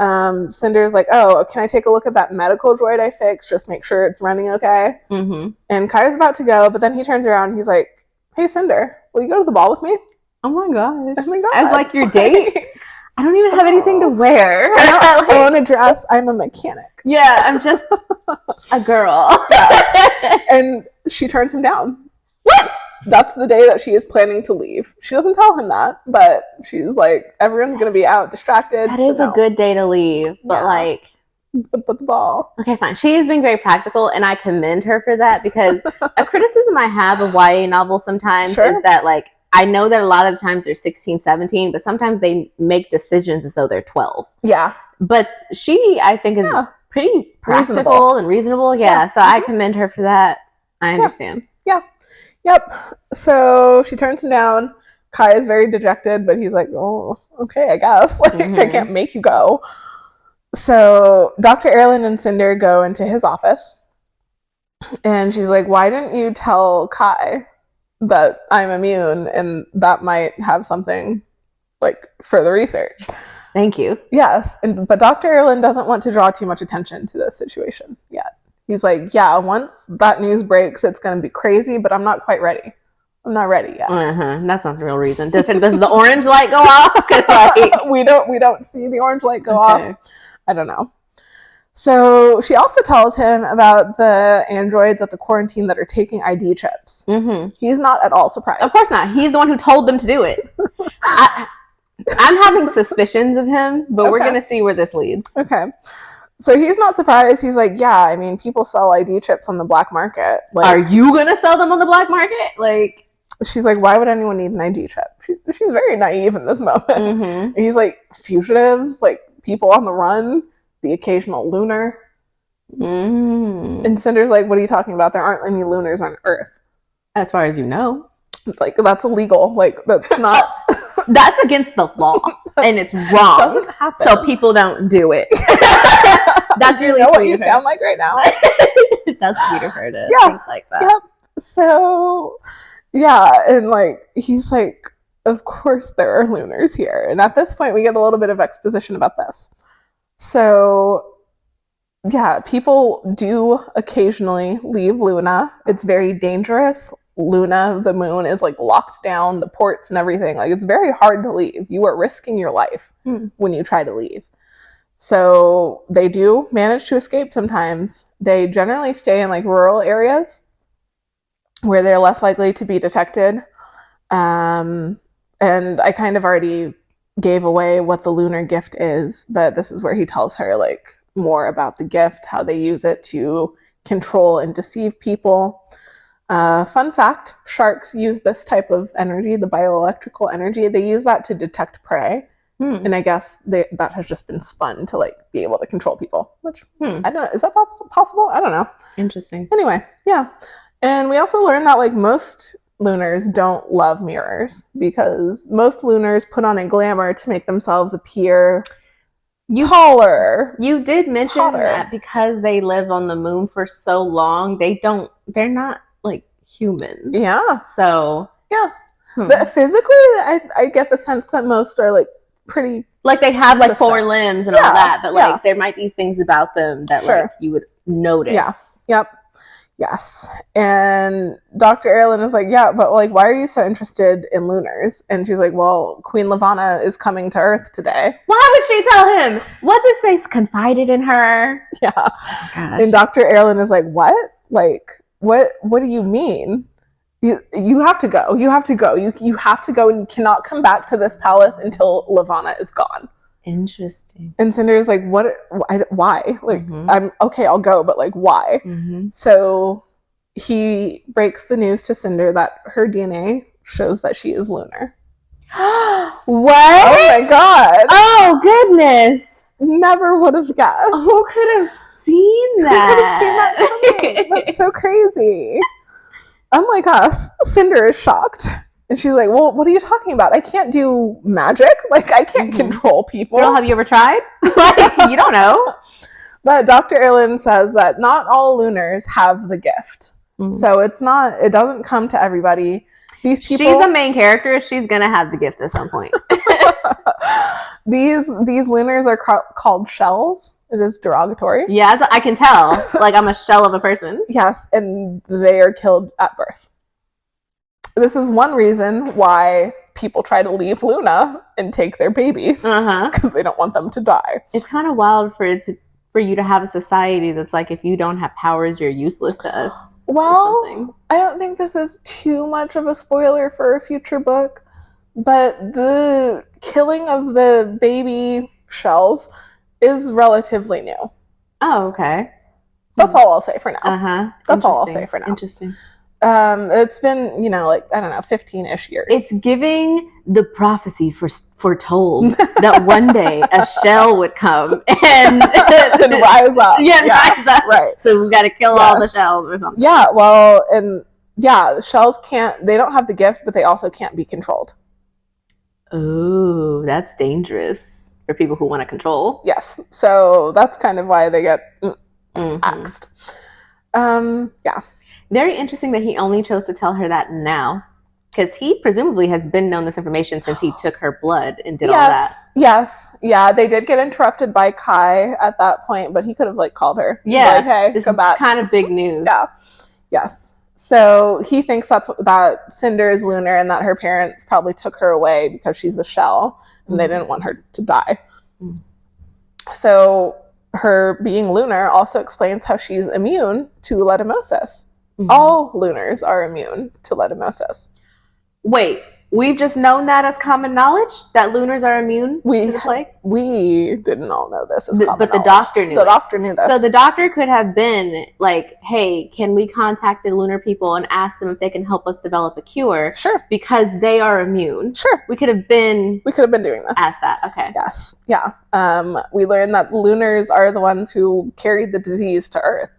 Cinder's like, oh, can I take a look at that medical droid I fixed? Just make sure it's running okay. And Kai is about to go, but then he turns around and he's like, hey, Cinder, will you go to the ball with me? Oh my gosh. Oh my God. As like your date? I don't even have anything to wear. I own a dress. I'm a mechanic. Yeah, I'm just a girl. Yes. And she turns him down. What? That's the day that she is planning to leave. She doesn't tell him that, but she's like, everyone's going to be out distracted. That is a good day to leave, but like... But the ball. Okay, fine. She is being very practical, and I commend her for that, because a criticism I have of YA novels sometimes is that, like, I know that a lot of the times they're 16, 17, but sometimes they make decisions as though they're 12. Yeah. But she, I think, is pretty practical and reasonable. Yeah, so I commend her for that. I understand. Yeah. Yep. So she turns him down. Kai is very dejected, but he's like, oh, okay, I guess. Like, I can't make you go. So Dr. Erland and Cinder go into his office. And she's like, why didn't you tell Kai that I'm immune and that might have something like further research? Thank you. Yes. But Dr. Erland doesn't want to draw too much attention to this situation yet. He's like, yeah, once that news breaks, it's going to be crazy, but I'm not quite ready. I'm not ready yet. That's not the real reason. Does the orange light go off? Because like we don't see the orange light go off. I don't know. So she also tells him about the androids at the quarantine that are taking ID chips. He's not at all surprised. Of course not. He's the one who told them to do it. I'm having suspicions of him, but we're going to see where this leads. Okay. So he's not surprised. He's like, yeah, I mean, people sell ID chips on the black market. Like, are you going to sell them on the black market? Like, she's like, why would anyone need an ID chip? She's very naive in this moment. And he's like, fugitives, like people on the run, the occasional lunar. And Cinder's like, what are you talking about? There aren't any lunars on Earth. As far as you know. Like, that's illegal. Like, that's not That's against the law, and it's wrong. Doesn't happen. So people don't do it. That's really know sweet. What you sound like right now? That's sweet of her to Yeah. think like that. Yep. So, yeah, and like he's like, of course there are lunars here, and at this point we get a little bit of exposition about this. So, yeah, people do occasionally leave Luna. It's very dangerous. Luna, the moon, is like locked down, the ports and everything. Like it's very hard to leave. You are risking your life when you try to leave. So they do manage to escape sometimes. They generally stay in like rural areas where they're less likely to be detected. And I kind of already gave away what the lunar gift is, but this is where he tells her like more about the gift, how they use it to control and deceive people. Fun fact, sharks use this type of energy, the bioelectrical energy. They use that to detect prey. And I guess that has just been spun to like be able to control people, which I don't know. Is that possible? I don't know. Interesting. Anyway, yeah. And we also learned that like most lunars don't love mirrors because most lunars put on a glamour to make themselves appear taller. You did mention hotter. that because they live on the moon for so long, they're not like humans. Yeah. So yeah. But physically, I get the sense that most are like pretty like they have like four limbs and all that, but like there might be things about them that like you would notice. Yeah. Yep. Yes. And Dr. Erlin is like, yeah, but like, why are you so interested in lunars? And she's like, well, Queen Levana is coming to Earth today. Why would she tell him? What's his face confided in her? Yeah. Oh, gosh. And Dr. Erlin is like, what? Like, what do you mean? You have to go. You have to go. You have to go, and you cannot come back to this palace until Levana is gone. Interesting. And Cinder is like, what? Why? Like, I'm okay, I'll go, but like, why? So he breaks the news to Cinder that her DNA shows that she is lunar. What? Oh my god. Oh goodness. Never would have guessed. Who could have seen that? Who could have seen that coming? That's so crazy. Unlike us, Cinder is shocked. And she's like, well, what are you talking about? I can't do magic. Like, I can't control people. Girl, have you ever tried? Like, you don't know. But Dr. Erlin says that not all lunars have the gift. So it doesn't come to everybody. These people... She's a main character. She's going to have the gift at some point. These lunars are called shells. It is derogatory. Yeah, I can tell. Like, I'm a shell of a person. Yes, and they are killed at birth. This is one reason why people try to leave Luna and take their babies because they don't want them to die. It's kind of wild for you to have a society that's like, if you don't have powers, you're useless to us. Well, I don't think this is too much of a spoiler for a future book, but the killing of the baby shells is relatively new. Oh, okay. That's all I'll say for now. That's all I'll say for now. Interesting. It's been, 15-ish years. It's giving the prophecy foretold that one day a shell would come and rise up. Rise up. Right. So we've got to kill all the shells or something. Yeah, well, and the shells they don't have the gift, but they also can't be controlled. Ooh, that's dangerous for people who want to control. Yes. So that's kind of why they get axed. Yeah. Very interesting that he only chose to tell her that now, because he presumably has been known this information since he took her blood and did all that. Yes. Yeah, they did get interrupted by Kai at that point, but he could have called her. Yeah. Like, hey, this come is back. Kind of big news. Yeah. Yes. So he thinks that Cinder is lunar and that her parents probably took her away because she's a shell and they didn't want her to die. So her being lunar also explains how she's immune to leishmaniasis. All lunars are immune to leishmaniasis. Wait, we've just known that as common knowledge? That lunars are immune to the plague? We didn't all know this as common knowledge. But the doctor knew The doctor knew this. So the doctor could have been like, hey, can we contact the lunar people and ask them if they can help us develop a cure? Sure. Because they are immune. Sure. We could have been doing this. Asked that, okay. Yes. Yeah. We learned that lunars are the ones who carried the disease to Earth.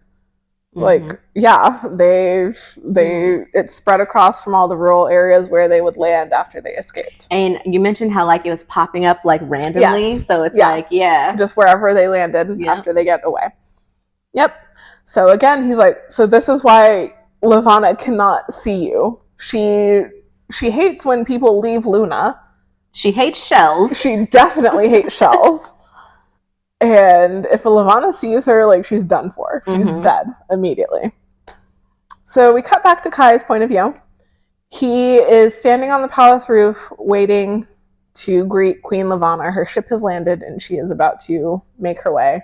Like, yeah, it spread across from all the rural areas where they would land after they escaped. And you mentioned how like it was popping up like randomly. Yes. So it's like, yeah. Just wherever they landed after they get away. Yep. So again, he's like, so this is why Levana cannot see you. She hates when people leave Luna. She hates shells. She definitely hates shells. And if Levana sees her, like, she's done for. She's dead immediately. So we cut back to Kai's point of view. He is standing on the palace roof waiting to greet Queen Levana. Her ship has landed and she is about to make her way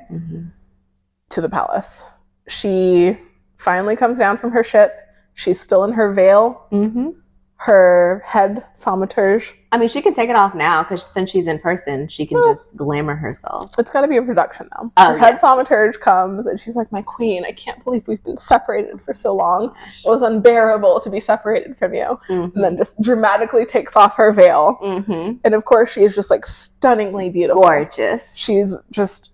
to the palace. She finally comes down from her ship. She's still in her veil. Her head thaumaturge. I mean, she can take it off now because since she's in person, she can just glamour herself. It's got to be a production though. Oh, her head thaumaturge comes and she's like, my queen, I can't believe we've been separated for so long. It was unbearable to be separated from you. And then just dramatically takes off her veil. And of course, she is just like stunningly beautiful. Gorgeous. She's just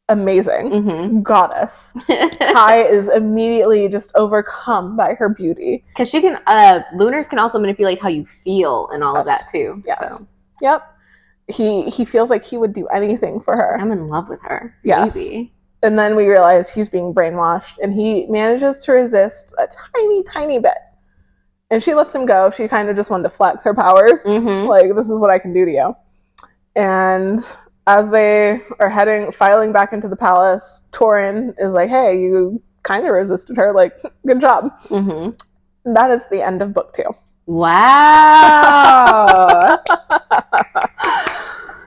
amazing. Goddess. Kai is immediately just overcome by her beauty. Because she can, lunars can also manipulate how you feel and all of that too. Yes. So. Yep. He feels like he would do anything for her. I'm in love with her. Yes. Maybe. And then we realize he's being brainwashed and he manages to resist a tiny, tiny bit. And she lets him go. She kind of just wanted to flex her powers. Like, this is what I can do to you. And as they are filing back into the palace, Torin is like, hey, you kind of resisted her. Like, good job. And that is the end of book 2. Wow.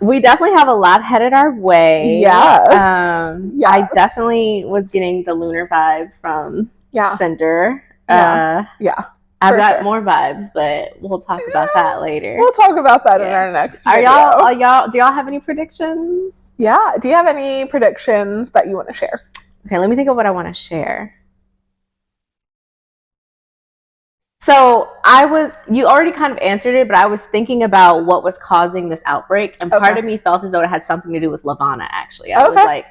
We definitely have a lot headed our way. Yes. I definitely was getting the lunar vibe from Cinder. I've got more vibes, but we'll talk about that later. We'll talk about that in our next video. Do y'all have any predictions? Yeah. Do you have any predictions that you want to share? Okay, let me think of what I want to share. So you already kind of answered it, but I was thinking about what was causing this outbreak. And part of me felt as though it had something to do with Levana, actually. I was like,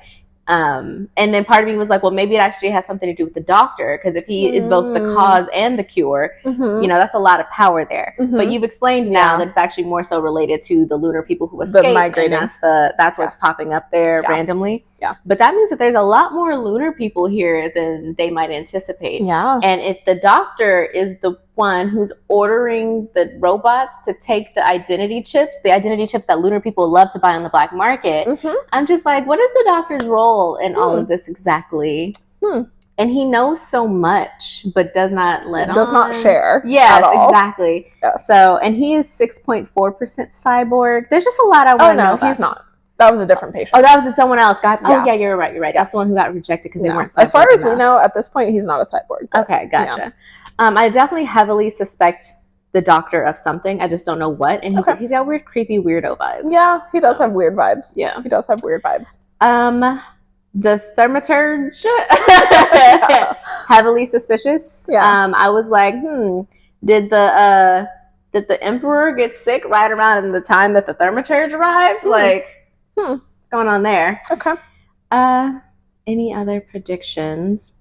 and then part of me was like, well, maybe it actually has something to do with the doctor, because if he is both the cause and the cure, you know, that's a lot of power there. But you've explained now that it's actually more so related to the lunar people who escaped, the migrating. And that's what's popping up there randomly. But that means that there's a lot more lunar people here than they might anticipate. And if the doctor is the one who's ordering the robots to take the identity chips that lunar people love to buy on the black market, I'm just like, what is the doctor's role in all of this exactly? And he knows so much, but does not share. Yes, exactly. So, and he is 6.4% cyborg. There's just a lot I want to know. Oh, no, he's not. That was a different patient. Oh, that was someone else. Yeah, you're right. That's the one who got rejected because they weren't cyborg. As far as we know, at this point, he's not a cyborg. Okay, gotcha. I definitely heavily suspect the doctor of something. I just don't know what. And he's got weird, creepy, weirdo vibes. Yeah, he does have weird vibes. Yeah. He does have weird vibes. The thaumaturge, heavily suspicious. I was like, did the emperor get sick right around the time that the thaumaturge arrived? Like, what's going on there? Okay. Any other predictions?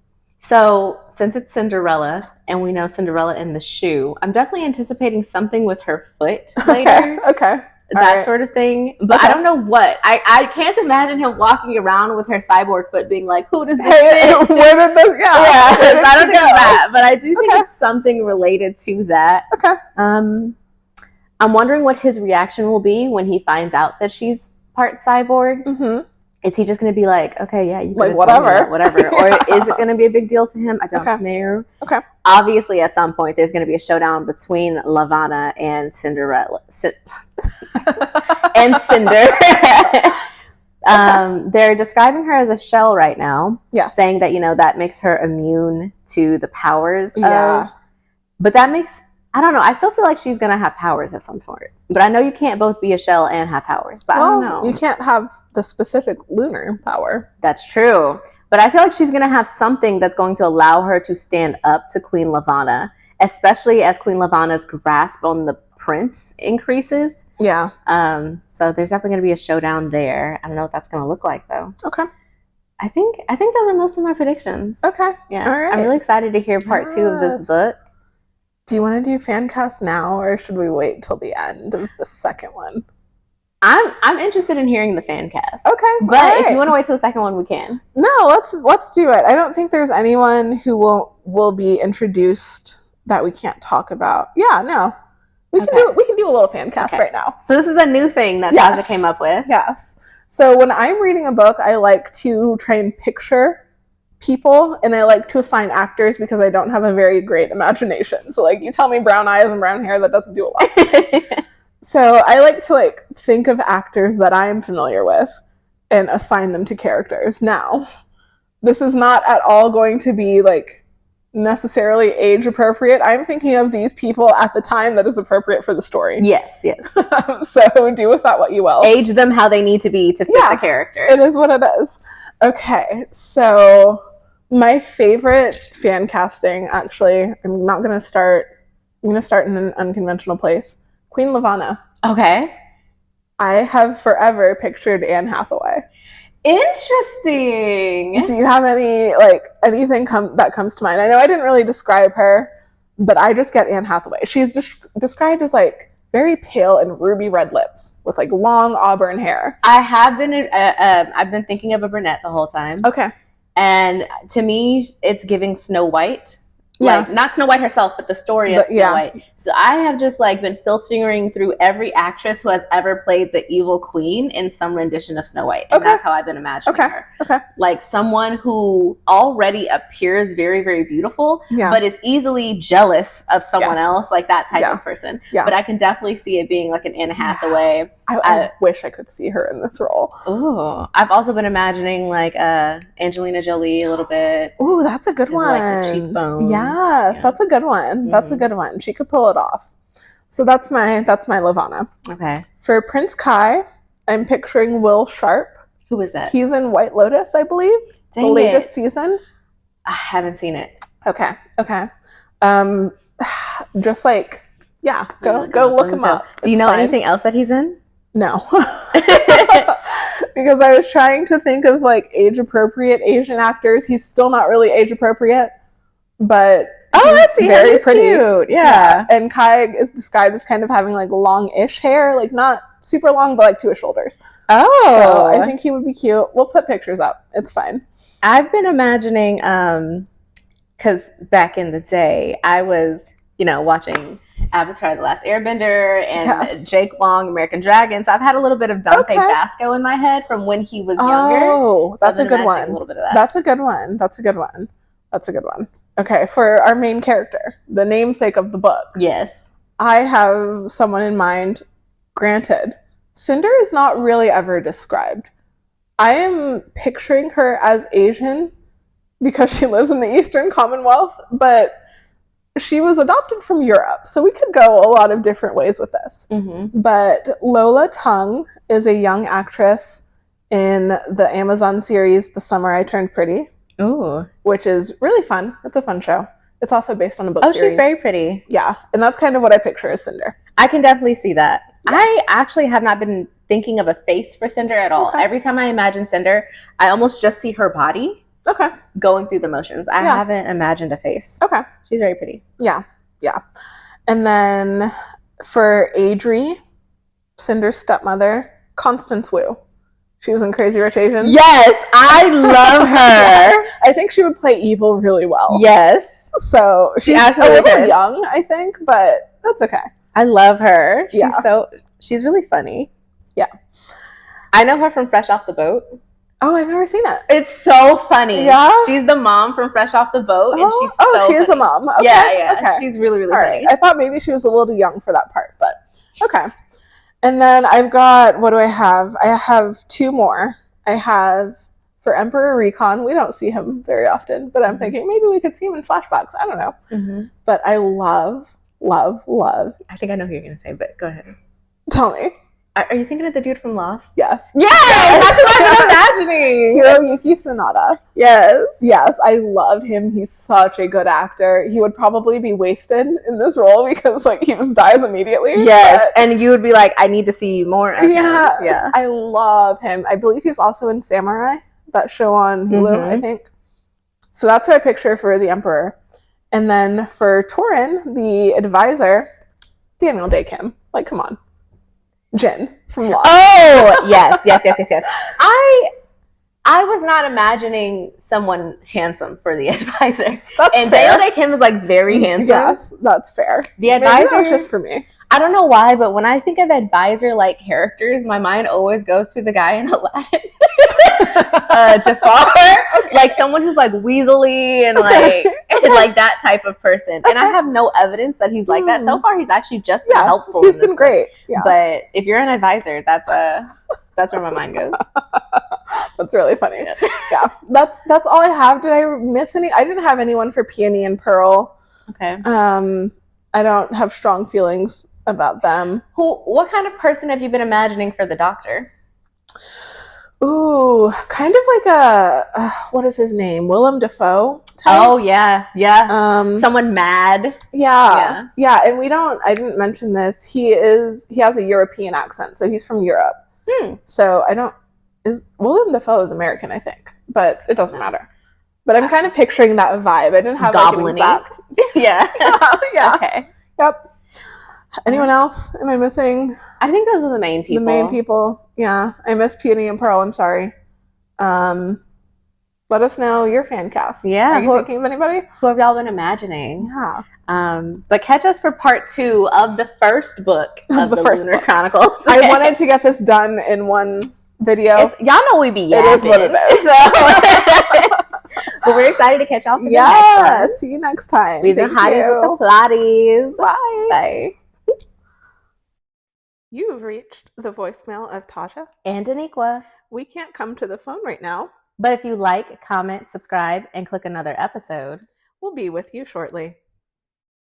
So, since it's Cinderella, and we know Cinderella in the shoe, I'm definitely anticipating something with her foot later. Okay. That sort of thing. But I don't know what. I can't imagine him walking around with her cyborg foot being like, who does this fit? Where did this go? I don't think that. But I do think it's something related to that. Okay. I'm wondering what his reaction will be when he finds out that she's part cyborg. Is he just going to be like, okay, yeah, you like whatever, or is it going to be a big deal to him? I don't know. Okay. Obviously, at some point, there's going to be a showdown between Levana and Cinderella and Cinder. They're describing her as a shell right now. Saying that that makes her immune to the powers. But that makes. I don't know. I still feel like she's going to have powers of some sort. But I know you can't both be a shell and have powers. But I don't know. You can't have the specific lunar power. That's true. But I feel like she's going to have something that's going to allow her to stand up to Queen Levana, especially as Queen Levana's grasp on the prince increases. So there's definitely going to be a showdown there. I don't know what that's going to look like, though. Okay. I think those are most of my predictions. Okay. Yeah. All right. I'm really excited to hear part 2 of this book. Do you want to do fan cast now, or should we wait till the end of the second one? I'm interested in hearing the fan cast. Okay. But if you want to wait till the second one, we can. No, let's do it. I don't think there's anyone who will be introduced that we can't talk about. Yeah, no. We can do a little fan cast right now. So this is a new thing that Taja came up with. Yes. So when I'm reading a book, I like to try and picture people, and I like to assign actors because I don't have a very great imagination. So like you tell me brown eyes and brown hair, that doesn't do a lot for me. So I like to like think of actors that I am familiar with and assign them to characters. Now, this is not at all going to be like necessarily age appropriate. I'm thinking of these people at the time that is appropriate for the story. Yes. So do with that what you will. Age them how they need to be to fit the character. It is what it is. Okay, so my favorite fan casting, actually, I'm going to start in an unconventional place. Queen Lavanna. Okay. I have forever pictured Anne Hathaway. Interesting. Do you have anything that comes to mind? I know I didn't really describe her, but I just get Anne Hathaway. She's described as like very pale and ruby red lips with like long auburn hair. I have been I've been thinking of a brunette the whole time. Okay. And to me, it's giving Snow White. Yeah. Like, not Snow White herself, but the story of Snow White. So I have just like been filtering through every actress who has ever played the evil queen in some rendition of Snow White. And that's how I've been imagining her. Okay. Like someone who already appears very, very beautiful, but is easily jealous of someone else, like that type of person. Yeah. But I can definitely see it being like an Anne Hathaway. I wish I could see her in this role. Ooh. I've also been imagining like Angelina Jolie a little bit. Ooh, that's a good one. Like the cheekbones. Yes, that's a good one. That's a good one. She could pull it off. So that's my Lavanna. Okay. For Prince Kai, I'm picturing Will Sharp. Who is that? He's in White Lotus, I believe. The latest season. I haven't seen it. Okay. Just like go look him up. Do you know anything else that he's in? No. Because I was trying to think of like age appropriate Asian actors. He's still not really age appropriate, but he's very pretty. Cute. Yeah. And Kai is described as kind of having like long-ish hair, like not super long, but like to his shoulders. Oh. So I think he would be cute. We'll put pictures up. It's fine. I've been imagining, because back in the day, I was, watching Avatar: The Last Airbender and Jake Long, American Dragon. So I've had a little bit of Dante Basco in my head from when he was younger. Oh, so that's a good one. A little bit of that. That's a good one. Okay, for our main character, the namesake of the book. Yes. I have someone in mind. Granted, Cinder is not really ever described. I am picturing her as Asian because she lives in the Eastern Commonwealth, but she was adopted from Europe, so we could go a lot of different ways with this. Mm-hmm. But Lola Tung is a young actress in the Amazon series The Summer I Turned Pretty. Ooh. Which is really fun. It's a fun show. It's also based on a book series. Oh, she's very pretty. Yeah, and that's kind of what I picture as Cinder. I can definitely see that. Yeah. I actually have not been thinking of a face for Cinder at all. Okay. Every time I imagine Cinder, I almost just see her body going through the motions. I haven't imagined a face. Okay. She's very pretty. Yeah. And then for Adri, Cinder's stepmother, Constance Wu. She was in Crazy Rich Asians. Yes, I love her. I think she would play evil really well. Yes. So she's a little young, I think, but that's okay. I love her. She's really funny. Yeah. I know her from Fresh Off the Boat. Oh, I've never seen it. It's so funny. Yeah. She's the mom from Fresh Off the Boat, and she's she is a mom. Okay. Yeah. Okay. She's really, really funny. Right. I thought maybe she was a little young for that part, but okay. And then I've got, what do I have? I have two more. I have, for Emperor Recon, we don't see him very often, but I'm thinking maybe we could see him in flashbacks. I don't know. Mm-hmm. But I love. I think I know who you're going to say, but go ahead. Tell me. Are you thinking of the dude from Lost? Yes. Yes! That's what I'm imagining! Hiroyuki Sanada. Yes, I love him. He's such a good actor. He would probably be wasted in this role because he just dies immediately. Yes, and you would be like, I need to see more of him. Yes, I love him. I believe he's also in Samurai that show on Hulu, I think. So that's who I picture for the Emperor. And then for Torin, the advisor, Daniel Day Kim. Like, come on. Jin from Lost. Oh, yes. I was not imagining someone handsome for the advisor. That's and fair. Daniel Day Kim is like very handsome. Yes, that's fair. The advisor was just for me. I don't know why, but when I think of advisor-like characters, my mind always goes to the guy in Aladdin. Jafar. Okay. Like someone who's like weaselly and like like that type of person. Okay. And I have no evidence that he's like that. So far, he's actually just been helpful. He's been great. Yeah. But if you're an advisor, that's where my mind goes. That's really funny. Yeah. That's all I have. Did I miss any? I didn't have anyone for Peony and Pearl. Okay. I don't have strong feelings about them. What kind of person have you been imagining for the Doctor? Ooh, kind of like a what is his name? Willem Dafoe type? Oh yeah. Someone mad. Yeah. And I didn't mention this. He has a European accent, so he's from Europe. So Willem Dafoe is American, I think, but it doesn't matter. But I'm kind of picturing that vibe. I didn't have like an exact. Yeah. Okay. Yep. Anyone else? Am I missing? I think those are the main people. The main people. Yeah. I miss Peony and Pearl. I'm sorry. Let us know your fan cast. Yeah. Are you thinking of anybody? Who have y'all been imagining? Yeah. But catch us for part 2 of the first book of the Lunar Chronicles. Okay. I wanted to get this done in one video. Y'all know we be yapping. It is what it is. So. But we're excited to catch y'all for the next one. See you next time. We've been hotties with the plotties. Bye. You have reached the voicemail of Taja and Daniqua. We can't come to the phone right now. But if you like, comment, subscribe, and click another episode, we'll be with you shortly.